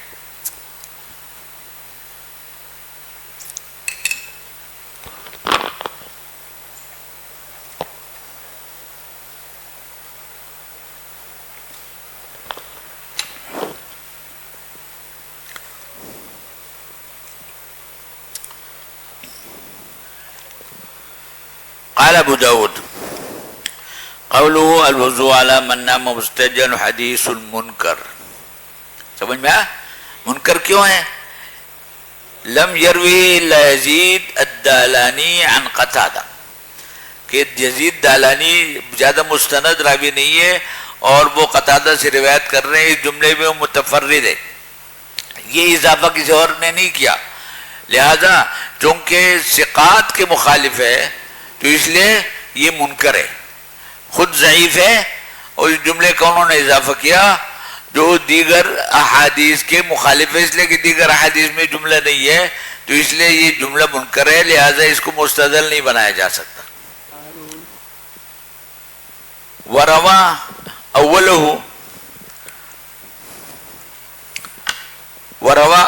قال ابو داود قوله الوضوء على من نام مستجن حدیث منکر. سمجھ میں منکر کیوں ہے؟ لم یروی الا یزید الدالانی عن قتادہ، کہ یزید دالانی زیادہ مستند راوی نہیں ہے اور وہ قتادہ سے روایت کر رہے ہیں. اس جملے میں وہ متفرد ہے، یہ اضافہ کسی اور نے نہیں کیا. لہذا چونکہ ثقات کے مخالف ہے تو اس لیے یہ منکر ہے، خود ضعیف ہے، اور اس جملے کو انہوں نے اضافہ کیا جو دیگر احادیث کے مخالف ہے، اس لیے کہ دیگر احادیث میں جملہ نہیں ہے تو اس لیے یہ جملہ منکر ہے، لہذا اس کو مستدل نہیں بنایا جا سکتا۔ وروا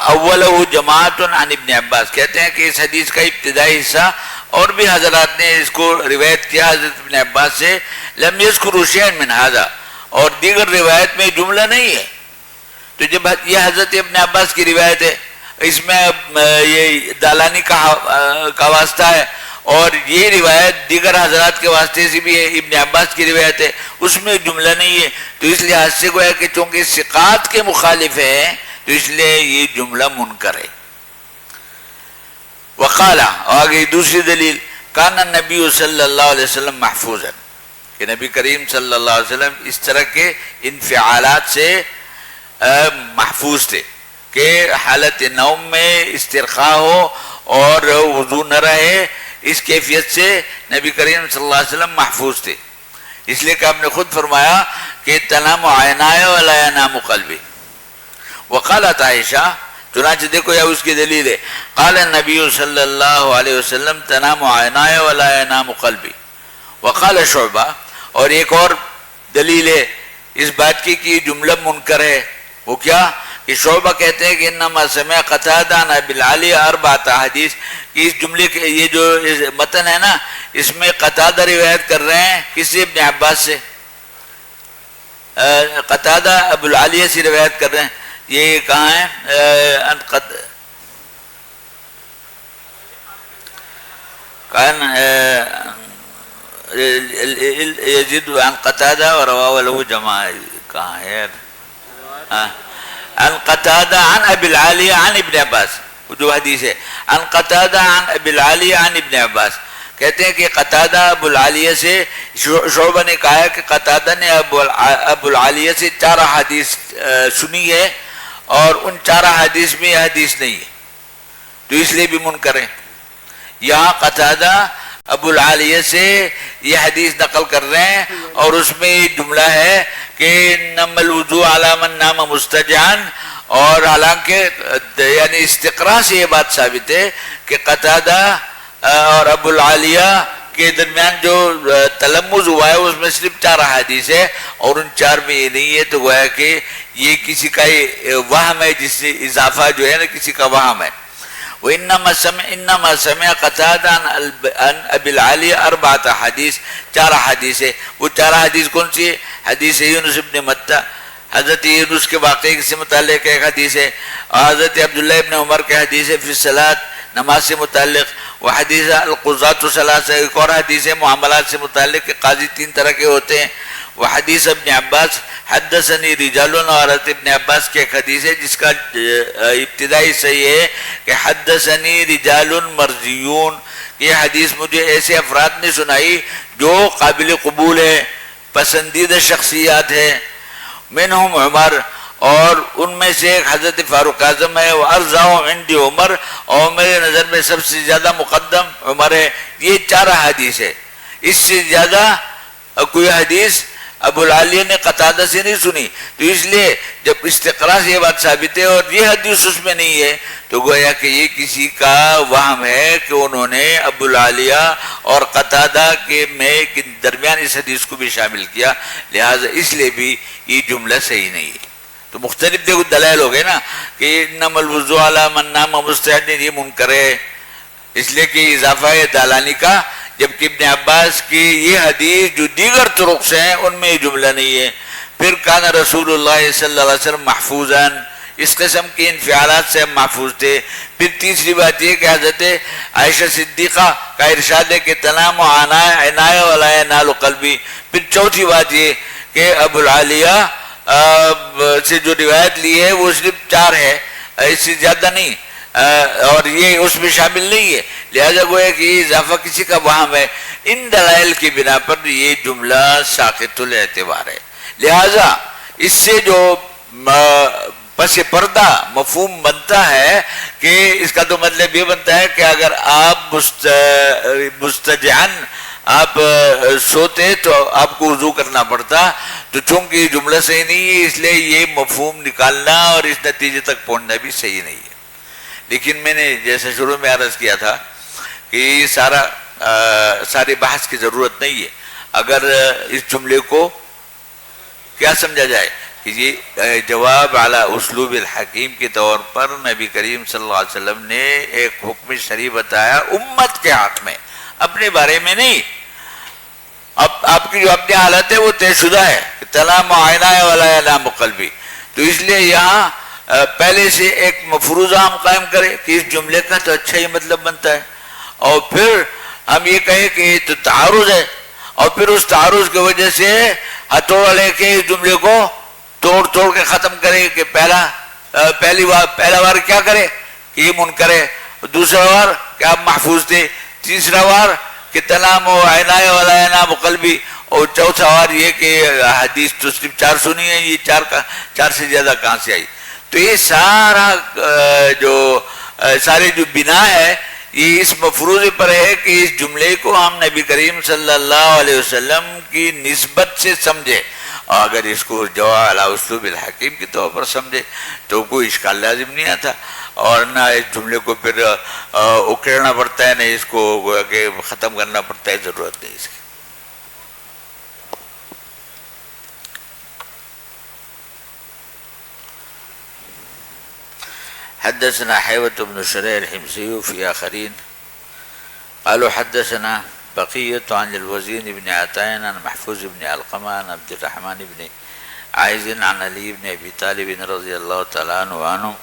اولہ جماعت عن ابن عباس، کہتے ہیں کہ اس حدیث کا ابتدائی حصہ اور بھی حضرات نے اس کو روایت کیا حضرت ابن عباس سے، لم یذکروا شیئا من ھذا، اور دیگر روایت میں جملہ نہیں ہے۔ تو جب یہ حضرت ابن عباس کی روایت ہے، اس میں یہ دالانی کا واسطہ ہے، اور یہ روایت دیگر حضرات کے واسطے سے بھی ہے، ابن عباس کی روایت ہے، اس میں جملہ نہیں ہے، تو اس لحاظ سے گویا کہ چونکہ ثقات کے مخالف ہے تو اس لیے یہ جملہ منکر ہے۔ وقالا، آگے دوسری دلیل، کان النبی صلی اللہ علیہ وسلم محفوظا، کہ نبی کریم صلی اللہ علیہ وسلم اس طرح کے انفعالات سے محفوظ تھے کہ حالت نوم میں استرخاء ہو اور وضو نہ رہے، اس کیفیت سے نبی کریم صلی اللہ علیہ وسلم محفوظ تھے، اس لیے کہ آپ نے خود فرمایا کہ تنام عینائے ولا ینام قلبی۔ وقالت عائشہ، چنانچہ دیکھو یا اس کی دلیل ہے، قال النبی صلی اللہ علیہ وسلم تنام عینائے ولا ینام قلبی۔ وقال شعبہ، اور ایک اور دلیل ہے اس بات کی کہ جملہ منکر ہے، وہ کیا کہ شعبہ کہتے ہیں کہ انما سمع قتادہ عن ابی العالیہ اربعۃ احادیث، کہ اس جملے کے یہ جو متن ہے نا اس میں قتادہ روایت کر رہے ہیں کسی ابن عباس سے، قتادہ ابو العالیہ سے روایت کر رہے ہیں، یہ کہاں ہے؟ یزید عن قتادہ ورواه له جماعہ، کہاں ہے؟ عن قتادہ عن ابی العالیہ عن ابن عباس، جو حدیث ہے عن قتادہ عن ابی العالیہ عن ابن عباس، کہتے ہیں کہ قتادہ ابو العالیہ سے، شعبہ نے کہا ہے کہ قتادہ نے ابو العالیہ سے 4 حدیث سنی ہے اور ان 4 حدیث میں یہ حدیث نہیں ہے، تو اس لیے بھی منکر ہے۔ یہاں قتادہ ابو العالیہ سے یہ حدیث نقل کر رہے ہیں اور اس میں یہ جملہ ہے کہ انما الوضوء علی من نام مستجعا، اور حالانکہ یعنی استقراء سے یہ بات ثابت ہے کہ قتادہ اور ابو العالیہ کے درمیان جو تلمذ ہوا ہے اس میں صرف 4 حدیث ہے اور ان 4 میں یہ نہیں ہے، تو گویا کہ یہ کسی کا وہم ہے، جس سے اضافہ جو ہے نا کسی کا وہم ہے۔ انما سمع قتادہ عن ابی العالیہ 4 حدیث، 4 حدیث ہے، وہ 4 حدیث کون سی ہے؟ حدیث یونس ابن متہ، حضرت یونس کے واقعے سے متعلق ایک حدیث ہے، اور حضرت عبداللہ ابن عمر کے حدیث ہے فی الصلاۃ، نماز سے متعلق، وہ حدیث القضاۃ ثلاثہ، ایک اور حدیث ہے معاملات سے متعلق کہ قاضی 3 طرح کے ہوتے ہیں، وہ حدیث ابن عباس حدثنی رجال، اور حضرت ابن عباس کی ایک حدیث ہے جس کا ابتدائی صحیح ہے کہ حدثنی رجال مرضیون، یہ حدیث مجھے ایسے افراد نے سنائی جو قابل قبول ہے، پسندیدہ شخصیات ہے، منہم عمر، اور ان میں سے ایک حضرت فاروق اعظم ہے، وارضاهم عندي عمر، اور میرے نظر میں سب سے زیادہ مقدم عمر ہے۔ یہ 4 حدیث ہے، اس سے زیادہ کوئی حدیث ابو العالیہ نے قتادہ سے نہیں سنی، تو اس لیے جب استقراء سے یہ بات ثابت ہے اور یہ حدیث اس میں نہیں ہے تو گویا کہ یہ کسی کا وہم ہے کہ انہوں نے ابو العالیہ اور قتادہ کے درمیان اس حدیث کو بھی شامل کیا، لہٰذا اس لیے بھی یہ جملہ صحیح نہیں ہے۔ تو مختلف دیکھو دلائل ہو گئے نا کہ انما الوضوء علی من نام مستعد، یہ منکر ہے اس لیے کہ اضافہ ہے دالانی کا، جبکہ ابن عباس کی یہ حدیث جو دیگر طرق سے ہیں ان میں یہ جملہ نہیں ہے۔ پھر کان رسول اللہ صلی اللہ علیہ وسلم محفوظاً، اس قسم کے انفعالات سے ہم محفوظ تھے۔ پھر تیسری بات یہ کہ حضرت عائشہ صدیقہ کا ارشاد ہے کہ تنام عنایہ ولا ینال قلبی۔ پھر چوتھی بات یہ کہ ابو العالیہ سے جو روایت لی ہے وہ صرف 4 ہے، اس سے زیادہ نہیں، اور یہ اس میں شامل نہیں ہے، لہذا گویا کہ یہ اضافہ کسی کا وہم ہے۔ ان دلائل کی بنا پر یہ جملہ ساقط الاعتبار ہے، لہذا اس سے جو پس پردہ مفہوم بنتا ہے کہ اس کا تو مطلب یہ بنتا ہے کہ اگر آپ مستجعن آپ سوتے تو آپ کو وضو کرنا پڑتا، تو چونکہ یہ جملہ صحیح نہیں ہے اس لیے یہ مفہوم نکالنا اور اس نتیجے تک پہنچنا بھی صحیح نہیں ہے۔ لیکن میں نے جیسے شروع میں عرض کیا تھا کہ یہ سارے بحث کی ضرورت نہیں ہے۔ اگر اس جملے کو کیا سمجھا جائے کہ یہ جواب اعلی اسلوب الحکیم کے طور پر نبی کریم صلی اللہ علیہ وسلم نے ایک حکم شرعی بتایا امت کے حق میں، اپنے بارے میں نہیں۔ اب آپ کی جو اپنی حالت ہے وہ طے شدہ ہے کہ تنام عینایا ولا ینام قلبی، تو اس لیے یہاں پہلے سے ایک مفروضہ ہم قائم کریں کہ اس جملے کا تو اچھا ہی مطلب بنتا ہے، اور پھر ہم یہ کہیں کہ یہ تو تعارض ہے، اور پھر اس تعارض کی وجہ سے ہتھوڑا لے کے اس جملے کو توڑ کے ختم کرے کہ پہلا بار کیا کرے کہ یہ منکر ہے، دوسرا بار کہ آپ محفوظ تھے، تیسرا بار کہ تنام عینایا ولا ینام قلبی، اور چوتھا بار یہ کہ حدیث تو صرف 4 سنی ہے، یہ 4 سے زیادہ کہاں سے آئی؟ تو یہ سارے جو بنا ہے یہ اس مفروضے پر ہے کہ اس جملے کو ہم نبی کریم صلی اللہ علیہ وسلم کی نسبت سے سمجھے، اور اگر اس کو جواب علی اسلوب الحکیم کے طور پر سمجھے تو کوئی اشکال لازم نہیں آتا، اور نہ اس جملے کو پھر اکھیڑنا پڑتا ہے، نہ اس کو ختم کرنا پڑتا ہے، ضرورت نہیں اس کی۔ حدثنا حيوة بن شريح الحمصي في آخرين قالوا حدثنا بقية عن الوزين بن عطاء عن محفوظ بن علقمة عن عبد الرحمن بن عائز عن علي بن أبي طالب رضي الله تعالى عنه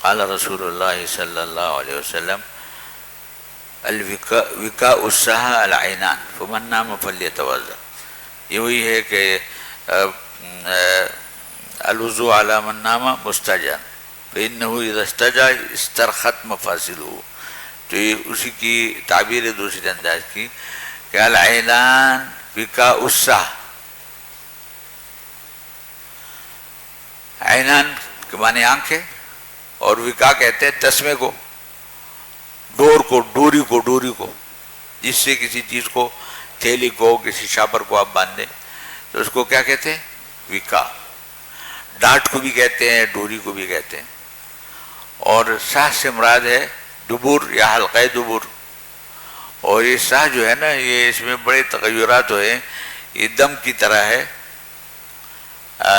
قال رسول الله صلى الله عليه وسلم الوكاء السهى العينان فمن نام فليتوضأ۔ یہ وہی ہے کہ الوضوء على من نام مستجعا فإنه إذا استجع استرخت مفاصله، تو یہ اسی کی تعبیر دوسرے انداز کی کہ العینان وکاء السہ، عینان کے معنی آنکھ ہے، اور وکا کہتے ہیں تسمے کو، ڈوری کو جس سے کسی چیز کو، تھیلی کو، کسی شاپر کو آپ باندھیں تو اس کو کیا کہتے ہیں؟ وکا۔ ڈانٹ کو بھی کہتے ہیں، ڈوری کو بھی کہتے ہیں۔ اور سہ سے مراد ہے دبر یا حلقہ دبر، اور یہ سہ جو ہے نا یہ اس میں بڑے تغیرات ہوئے، یہ دم کی طرح ہے،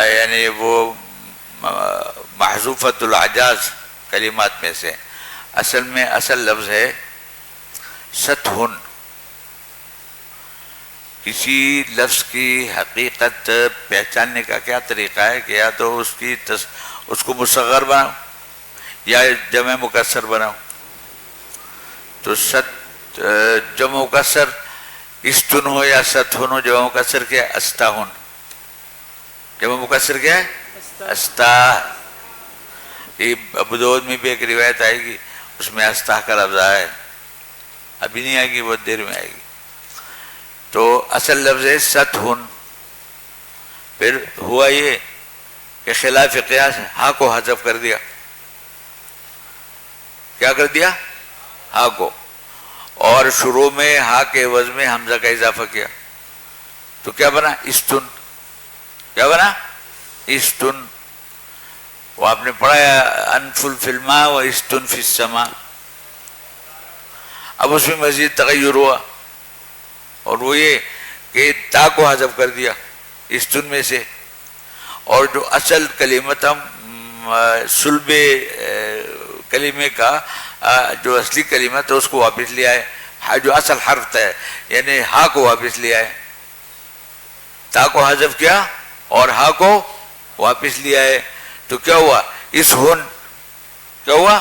یعنی وہ محذوفۃ الاعجاز کلمات میں سے، اصل لفظ ہے ستھن۔ کسی لفظ کی حقیقت پہچاننے کا کیا طریقہ ہے کہ یا تو اس کو مصغر بناؤ یا جمع مکسر بناؤ، تو جمع مکسر استن ہو یا ستھن ہو، جمع مکسر کیا ہے؟ استاہن۔ جمع مکسر کیا ہے؟ استا۔ یہ ابو داؤد میں بھی ایک روایت آئے گی، اس میں استاہ کا لفظ ہے، ابھی نہیں آئے گی، بہت دیر میں آئے گی۔ تو اصل لفظ ہے ستھن۔ پھر ہوا یہ کہ خلاف قیاس ہاں کو حذف کر دیا، کیا کر دیا؟ ہاں کو، اور شروع میں ہاں کے عوض میں حمزہ کا اضافہ کیا، تو کیا بنا؟ استن۔ کیا بنا؟ استن۔ وہ آپ نے پڑھا ہے انفل فی الماء و استن فی السماء۔ اب اس میں مزید تغیر ہوا، اور وہ یہ کہ تا کو حذف کر دیا استن میں سے، اور جو اصل کلمت ہم صلب کلمے کا جو اصلی کلمہ تھا اس کو واپس لے آئے، جو اصل حرف تھا یعنی ہا کو واپس لے آئے، تا کو حذف کیا اور ہا کو واپس لے آئے، تو کیا ہوا؟ اس ہن کیا ہوا؟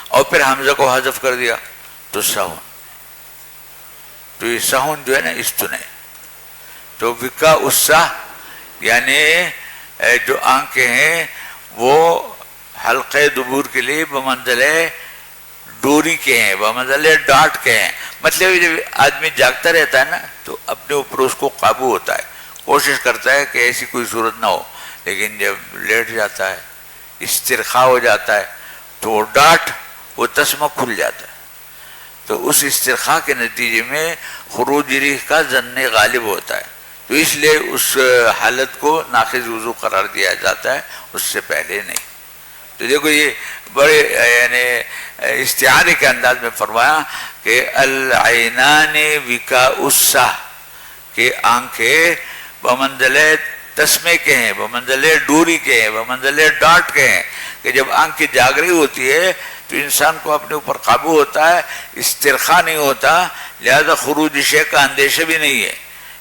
اور پھر حمزہ کو حذف کر دیا تو سہون۔ تو یہ سہون جو ہے نا استن ہے۔ تو وکا السہ یعنی جو آنکھیں ہیں وہ حلقے دبور کے لیے بمنزلے ڈوری کے ہیں، بمنزلے ڈانٹ کے ہیں۔ مطلب جب آدمی جاگتا رہتا ہے نا تو اپنے اوپر اس کو قابو ہوتا ہے، کوشش کرتا ہے کہ ایسی کوئی صورت نہ ہو، لیکن جب لیٹ جاتا ہے استرخاء ہو جاتا ہے تو وہ ڈاٹ وہ تسمہ کھل جاتا ہے، تو اس استرخاء کے نتیجے میں خروج ریح کا ظن غالب ہوتا ہے، تو اس لیے اس حالت کو ناقض وضو قرار دیا جاتا ہے، اس سے پہلے نہیں۔ تو دیکھو یہ بڑے یعنی استعارے کے انداز میں فرمایا کہ العینان وکاء الصح، کہ آنکھیں بمنزل تسمے کے ہیں، بمنزل ڈوری کے ہیں، بمنزل ڈانٹ کے ہیں، کہ جب آنکھ جاگ رہی ہوتی ہے تو انسان کو اپنے اوپر قابو ہوتا ہے، استرخاء نہیں ہوتا، لہذا خروج شے کا اندیشہ بھی نہیں ہے،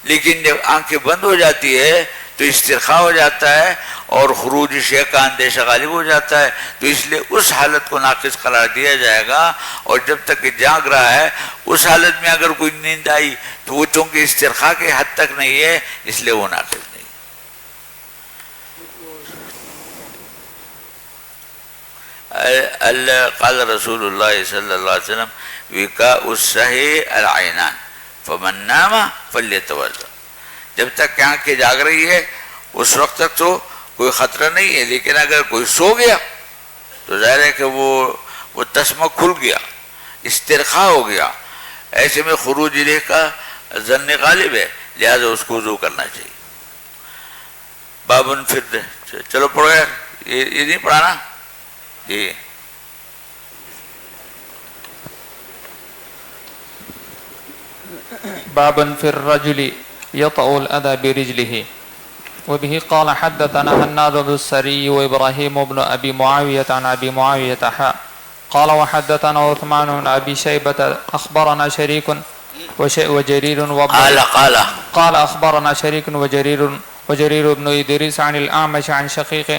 لیکن جب آنکھیں بند ہو جاتی ہے تو استرخاء ہو جاتا ہے اور خروج شے کا اندیشہ غالب ہو جاتا ہے، تو اس لیے اس حالت کو ناقص قرار دیا جائے گا، اور جب تک کہ جاگ رہا ہے اس حالت میں اگر کوئی نیند آئی تو وہ چونکہ استرخاء کے حد تک نہیں ہے، اس لیے وہ ناقص نہیں۔ قال رسول اللہ صلی اللہ علیہ وسلم وکاء الصح العینان فمن نام فلیتوضا، جب تک کہ آنکھ جاگ رہی ہے اس وقت تک تو کوئی خطرہ نہیں ہے، لیکن اگر کوئی سو گیا تو ظاہر ہے کہ وہ تسمہ کھل گیا، استرخاء ہو گیا، ایسے میں خروج ریح کا ظن غالب ہے، لہذا اس کو وضو کرنا چاہیے۔ بابن پھر چلو پڑھو یار، یہ نہیں پڑھانا جی۔ باب في الرجل يطأ الأذى برجله. وبه قال حدثنا هناد بن السري وإبراهيم بن أبي معاوية عن أبي معاوية قال وحدثنا عثمان بن أبي شيبة أخبرنا شريك وجرير قال أخبرنا شريك وجرير بن إدريس عن الأعمش عن شقيق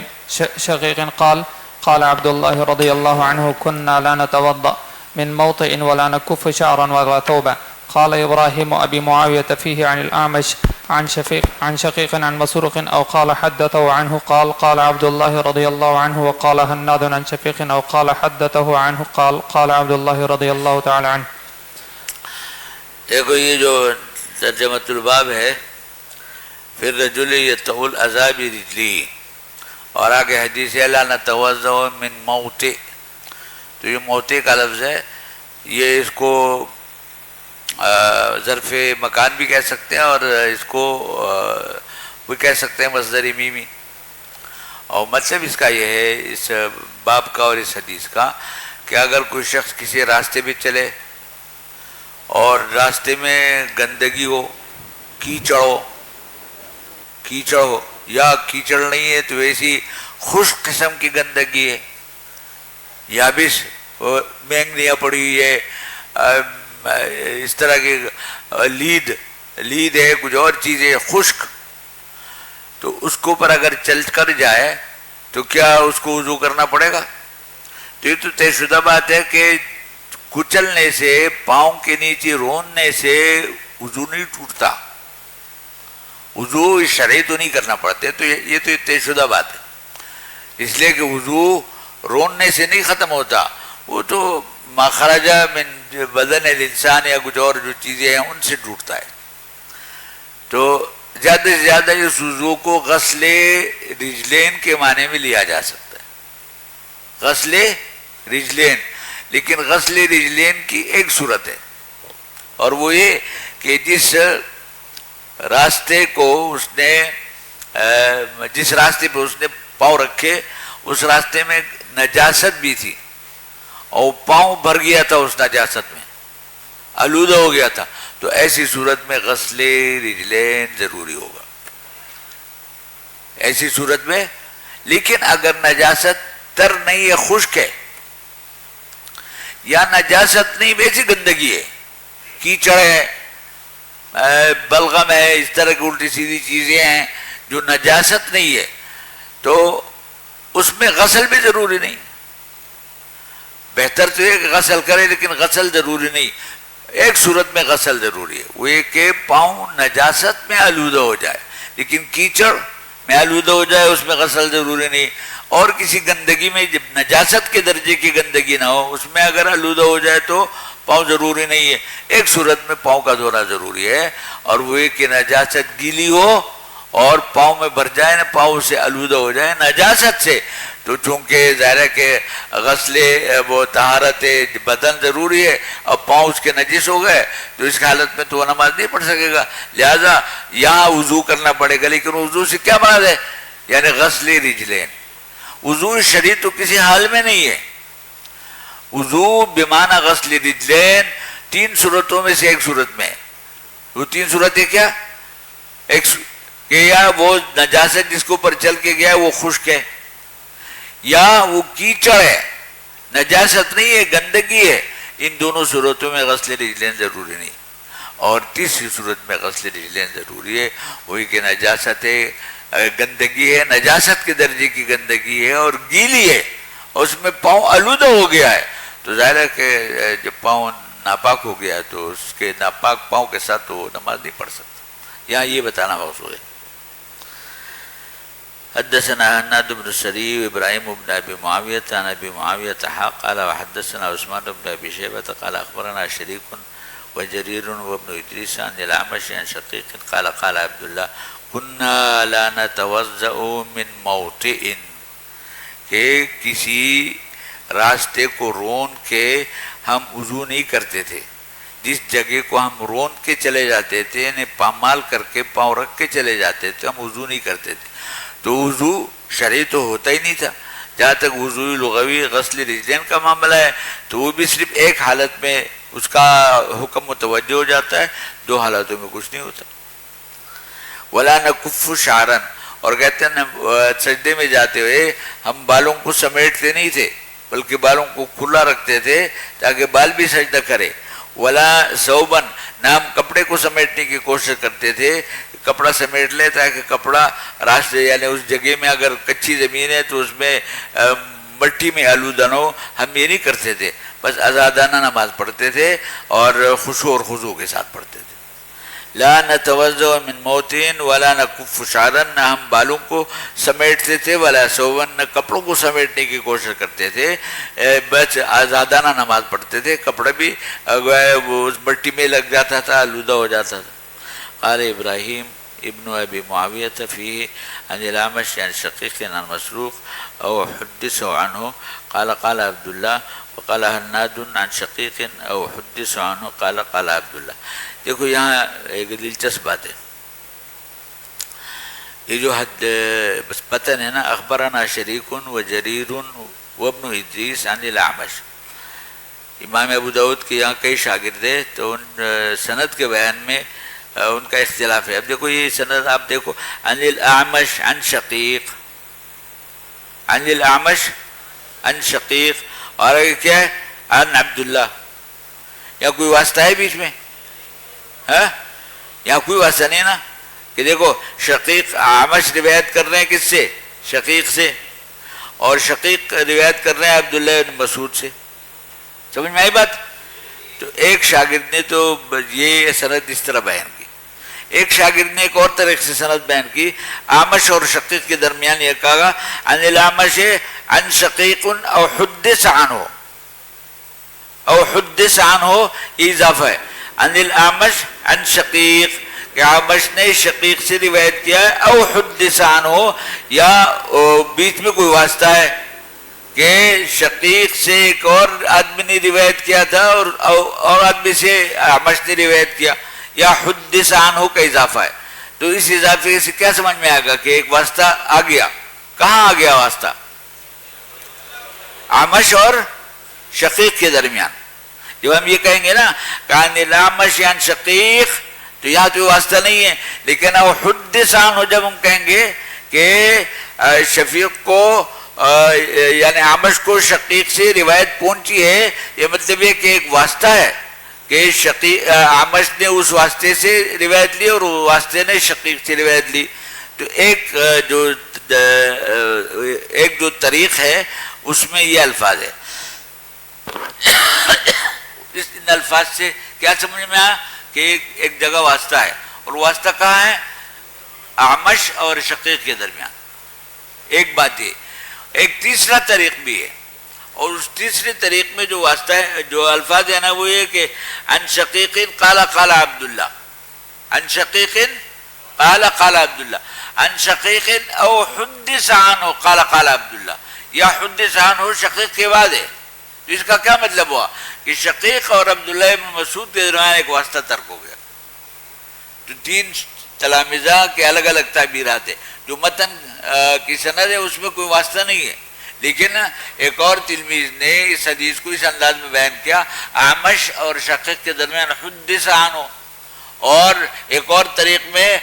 قال عبد الله رضي الله عنه كنا لا نتوضأ من موطئ ولا نكف شعرا ولا ثوبا. قال إبراهيم أبي معاوية فيه عن الأعمش عن شقيق عن مسروق أو قال حدثه عنه قال عبد الله رضي الله عنه وقال هناد عن شقيق أو قال حدثه عنه قال عبد الله رضي الله تعالى عنه. دیکھو یہ جو ترجمۃ الباب ہے، پھر رجل یطأ الأذى برجله، اور آگے حدیث ہے لا نتوضأ من موطئ، تو یہ موطئ کا لفظ ہے، یہ اس کو ظرف مکان بھی کہہ سکتے ہیں اور اس کو بھی کہہ سکتے ہیں مصدر میمی، اور مطلب اس کا یہ ہے اس باب کا اور اس حدیث کا کہ اگر کوئی شخص کسی راستے پہ چلے اور راستے میں گندگی ہو، کیچڑ ہو یا کیچڑ نہیں ہے تو ایسی خشک قسم کی گندگی ہے، یابس مینگنیاں پڑی ہوئی ہے، اس طرح کی لید ہے، کچھ اور چیزیں خشک، تو اس کو پر اگر چل کر جائے تو کیا اس کو وضو کرنا پڑے گا؟ تو یہ تو طے شدہ بات ہے کہ کچلنے سے، پاؤں کے نیچے روننے سے وضو نہیں ٹوٹتا، وضو شرعی تو نہیں کرنا پڑتے، تو یہ تو طے شدہ بات ہے، اس لیے کہ وضو روننے سے نہیں ختم ہوتا، وہ تو ما خرج من بدن الانسان یا کچھ اور جو چیزیں ہیں ان سے ٹوٹتا ہے۔ تو زیادہ سے زیادہ اس وضو کو غسل رجلین کے معنی میں لیا جا سکتا ہے، غسل رجلین، لیکن غسل رجلین کی ایک صورت ہے، اور وہ یہ کہ جس راستے کو اس نے جس راستے پہ اس نے پاؤں رکھے اس راستے میں نجاست بھی تھی اور پاؤں بھر گیا تھا اس نجاست میں، آلودہ ہو گیا تھا، تو ایسی صورت میں غسل رجلین ضروری ہوگا، ایسی صورت میں۔ لیکن اگر نجاست تر نہیں ہے، خشک ہے، یا نجاست نہیں ویسی گندگی ہے، کیچڑ ہے، بلغم ہے، اس طرح کی الٹی سیدھی چیزیں ہیں جو نجاست نہیں ہے، تو اس میں غسل بھی ضروری نہیں، بہتر تو یہ کہ غسل کرے لیکن غسل ضروری نہیں، ایک صورت میں غسل ضروری ہے، وہ یہ کہ پاؤں نجاست میں آلودہ ہو جائے، لیکن کیچڑ میں آلودہ ہو جائے اس میں غسل ضروری نہیں، اور کسی گندگی میں جب نجاست کے درجے کی گندگی نہ ہو اس میں اگر آلودہ ہو جائے تو پاؤں ضروری نہیں ہے، ایک صورت میں پاؤں کا دھونا ضروری ہے، اور وہ یہ کہ نجاست گیلی ہو اور پاؤں میں بھر جائے نا، پاؤں سے آلودہ ہو جائے نجاست سے، تو چونکہ ظاہر ہے کہ غسل وہ طہارت بدن ضروری ہے، اور پاؤں اس کے نجس ہو گئے تو اس حالت میں تو وہ نماز نہیں پڑھ سکے گا، لہذا یہاں وضو کرنا پڑے گا۔ لیکن وضو سے کیا مراد ہے؟ یعنی غسل رجلین۔ وضو شرعی تو کسی حال میں نہیں ہے، وضو بمعنی غسل رجلین 3 صورتوں میں سے ایک صورت میں ہے۔ وہ 3 صورتیں کیا؟ ایک کہ یا وہ نجاست جس کے اوپر چل کے گیا ہے وہ خشک ہے، یا وہ کیچڑ ہے، نجاست نہیں ہے، گندگی ہے۔ ان دونوں صورتوں میں غسل رجلین ضروری نہیں، اور تیسری صورت میں غسل رجلین ضروری ہے، وہی کہ نجاست ہے، گندگی ہے، نجاست کے درجے کی گندگی ہے اور گیلی ہے، اور اس میں پاؤں آلودہ ہو گیا ہے، تو ظاہر ہے کہ جب پاؤں ناپاک ہو گیا تو اس کے ناپاک پاؤں کے ساتھ تو وہ نماز نہیں پڑھ سکتا۔ یہاں یہ بتانا مقصود ہے۔ حدثنا حناد بن السری وابراہیم بن ابی معاویہ عن ابی معاویہ قال وحدثنا عثمان بن ابی شیبہ قال اخبرنا شریک وجریر وابن ادریس عن الاعمش عن شقیق قال قال عبد الله كنا لا نتوضأ من موطئ، کہ کسی راستے کو رون کے ہم وضو نہیں کرتے تھے، جس جگہ کو ہم رون کے چلے جاتے تھے، یعنی پامال کر کے پاؤں رکھ کے چلے جاتے تھے، ہم وضو نہیں کرتے تھے، تو وضو شرعی تو ہوتا ہی نہیں تھا۔ جہاں تک وضو لغوی غسل رجلین کا معاملہ ہے تو وہ بھی صرف ایک حالت میں اس کا حکم متوجہ ہو جاتا ہے، 2 حالتوں میں کچھ نہیں ہوتا۔ ولا نکف شعرا، اور کہتے ہیں سجدے میں جاتے ہوئے ہم بالوں کو سمیٹتے نہیں تھے، بلکہ بالوں کو کھلا رکھتے تھے تاکہ بال بھی سجدہ کرے۔ ولا ثوبا، نہ ہم کپڑے کو سمیٹنے کی کوشش کرتے تھے، کپڑا سمیٹ لے تاکہ کپڑا راستے یعنی اس جگہ میں اگر کچی زمین ہے تو اس میں مٹی میں آلودہ نہ ہو، ہم یہ نہیں کرتے تھے، بس آزادانہ نماز پڑھتے تھے اور خشوع اور خضوع کے ساتھ پڑھتے تھے۔ لا نتوضأ من موطئ ولا نکف شعرا، نہ ہم بالوں کو سمیٹتے تھے، ولا ثوبا، نہ کپڑوں کو سمیٹنے کی کوشش کرتے تھے، بس آزادانہ نماز پڑھتے تھے، کپڑا بھی وہ اس مٹی میں لگ جاتا تھا، آلودہ ہو جاتا تھا۔ قال ابراہیم ابن ابی معاویہ فیہ عن الاعمش عن شقیق عن مسروق او حدث عنہ قال قال عبد الله وقال حناد عن شقیق او حدث عنہ قال قال عبد الله۔ دیکھو یہاں ایک دلچسپ بات ہے، یہ جو حد بس پتن ہے نا، اخبرنا شریک و جریر وابن ادریس عن الاعمش۔ امام ابو داؤد کے یہاں کئی شاگرد ہیں تو ان سند کے بیان میں ان کا اختلاف ہے۔ اب دیکھو یہ سند آپ دیکھو، عن الاعمش عن شقیق، عن الاعمش عن شقیق، اور کیا ہے؟ عن عبداللہ۔ یا کوئی واسطہ ہے بیچ میں؟ یہاں کوئی واسطہ نہیں نا، کہ دیکھو شقیق اعمش روایت کر رہے ہیں کس سے؟ شقیق سے، اور شقیق روایت کر رہے ہیں عبداللہ بن مسعود سے۔ سمجھ میں آئی بات؟ تو ایک شاگرد نے تو یہ سند اس طرح بیان کی، ایک شاگرد نے ایک اور طریقے سے سند بیان کی، اعمش اور شقیق کے درمیان یہ کہا عن الاعمش عن شقیق او حدث عنہ، او حدث عنہ، یہ اضافہ ہے، عن الاعمش عن شقیق، کہ اعمش نے شقیق سے روایت کیا ہے، او حدث عنہ، یا بیچ میں کوئی واسطہ ہے کہ شقیق سے ایک اور آدمی نے روایت کیا تھا اور آدمی سے اعمش نے روایت کیا، یا حدث عنہ کا اضافہ ہے۔ تو اس اضافے سے کیا سمجھ میں آئے گا کہ ایک واسطہ آ گیا۔ کہاں آ گیا واسطہ؟ اعمش اور شقیق کے درمیان۔ جب ہم یہ کہیں گے نا کان الاعمش عن شقیق، تو یہاں تو واسطہ نہیں ہے، لیکن او حدث عنہ جب ہم کہیں گے کہ شفیق کو یعنی اعمش کو شقیق سے روایت پہنچی ہے، یہ مطلب یہ کہ ایک واسطہ ہے کہ اعمش نے اس واسطے سے روایت لی اور واسطے نے شقیق سے روایت لی۔ تو ایک جو طریق ہے اس میں یہ الفاظ ہے۔ ان الفاظ سے کیا سمجھ میں آیا کہ ایک جگہ واسطہ ہے، اور واسطہ کہاں ہے؟ اعمش اور شقیق کے درمیان۔ ایک بات یہ، ایک تیسرا طریق بھی ہے، اور اس تیسرے طریق میں جو واسطہ ہے، جو الفاظ ہے نا، وہ یہ کہ عن شقیق قال قال عبداللہ، عن شقیق قال قال عبداللہ عن شقیق او حدث عنہ قال قال عبداللہ، یا حدث عنہ شقیق کے بعد ہے. تو اس کا کیا مطلب ہوا کہ شقیق اور عبداللہ ابن مسعود کے درمیان ایک واسطہ ترک ہو گیا. تو تین تلامذہ کے الگ الگ تعبیرات ہیں. جو متن کی سند ہے اس میں کوئی واسطہ نہیں ہے، لیکن ایک اور تلمیذ نے اس حدیث کو اس انداز میں بیان کیا، اعمش اور شقیق کے درمیان حدث عنہ، اور ایک اور طریق میں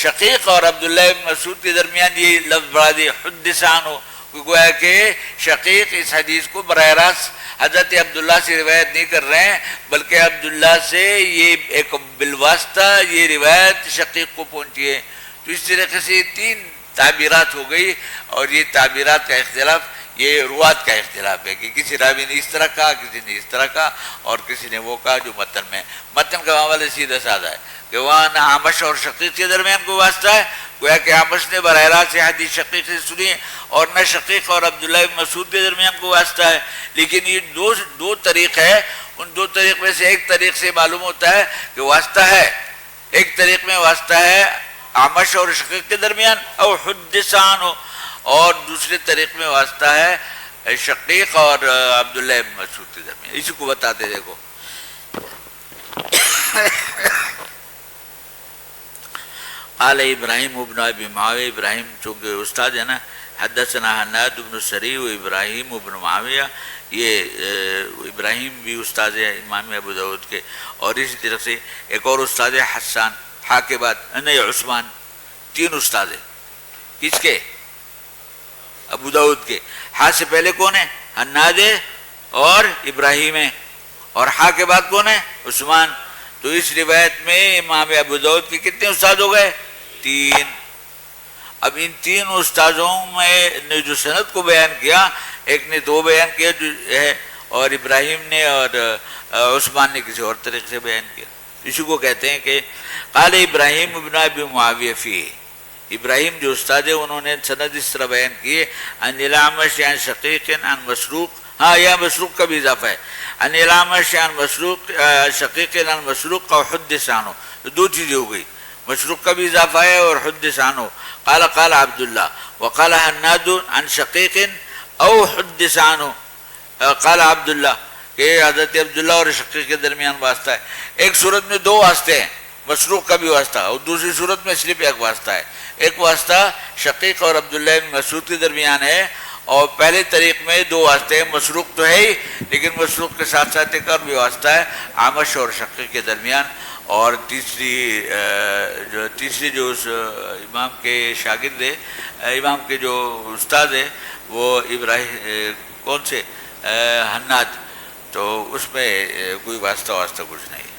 شقیق اور عبداللہ ابن مسعود کے درمیان یہ لفظ بڑھا دی حدث عنہ. گویا کہ شقیق اس حدیث کو براہ راست حضرت عبداللہ سے روایت نہیں کر رہے ہیں، بلکہ عبداللہ سے یہ ایک بالواسطہ یہ روایت شقیق کو پہنچی ہے. تو اس طریقے سے تین تعبیرات ہو گئی، اور یہ تعبیرات کا اختلاف یہ روات کا اختلاف ہے کہ کسی راوی نے اس طرح کہا، کسی نے اس طرح کہا، اور کسی نے وہ کہا جو متن میں. متن کا معاملہ سیدھا سادہ ہے کہ وہاں نہ اعمش اور شقیق کے درمیان کوئی واسطہ ہے، گویا کہ اعمش نے براہ راست حدیث شقیق سے سنی، اور نہ شقیق اور عبداللہ ابن مسعود کے درمیان کوئی واسطہ ہے. لیکن یہ دو طریق ہے، ان دو طریق میں سے ایک طریق سے معلوم ہوتا ہے کہ واسطہ ہے. ایک طریق میں واسطہ ہے اعمش اور شقیق کے درمیان او حدث عنہ، اور دوسرے طریق میں واسطہ ہے شقیق اور عبداللہ ابن مسعود کے درمیان. اسی کو بتاتے دیکھو. قال ابراہیم ابن ابی معاویہ، ابراہیم چونکہ استاد ہے نا، حدثنا حناد بن السری و ابراہیم ابن معاویہ، یہ ابراہیم بھی استاد ہے امام ابو داؤد کے. اور اسی طرح سے ایک اور استاد ہے حسان، ہا کے بعد نہیں عثمان. تین استاد ہیں کس کے؟ ابو داؤد کے. ہا سے پہلے کون ہے؟ حناد ہے اور ابراہیم ہے، اور ہا کے بعد کون ہے؟ عثمان. تو اس روایت میں امام ابو داؤد کے کتنے استاد ہو گئے؟ تین. اب ان تین استاذوں میں نے جو سند کو بیان کیا، ایک نے دو بیان کیا جو ہے، اور ابراہیم نے اور عثمان نے کسی اور طریقے سے بیان کیا. اسی کو کہتے ہیں کہ قال ابراہیم ابن ابی معاویہ فی، ابراہیم جو استاد ہے انہوں نے سند اس طرح بیان کیے، عن الاعمش عن شقیق عن مسروق. ہاں یا مسروق کا بھی اضافہ ہے، عن الاعمش عن مسروق شقیق عن مسروق اور حدث عنہ. دو چیزیں ہو گئی، مسروق کا بھی اضافہ ہے اور حدث عنہ. قال قال عبداللہ وقال حناد عن شقیق او حدث عنہ. قال عبداللہ کہ حضرت عبداللہ اور شقیق کے درمیان واسطہ ہے. ایک صورت میں دو واسطے ہیں، مسروق کا بھی واسطہ، اور دوسری صورت میں صرف ایک واسطہ ہے. ایک واسطہ شقیق اور عبداللہ بن مسعود کے درمیان ہے، اور پہلے طریق میں دو واسطے ہیں. مسروق تو ہے ہی، لیکن مسروق کے ساتھ ساتھ ایک اور بھی واسطہ ہے اعمش اور شقیق کے درمیان. اور تیسری جو اس امام کے شاگرد ہے، امام کے جو استاد ہے وہ ابراہیم کون سے؟ حناد. تو اس میں کوئی واسطہ کچھ نہیں ہے.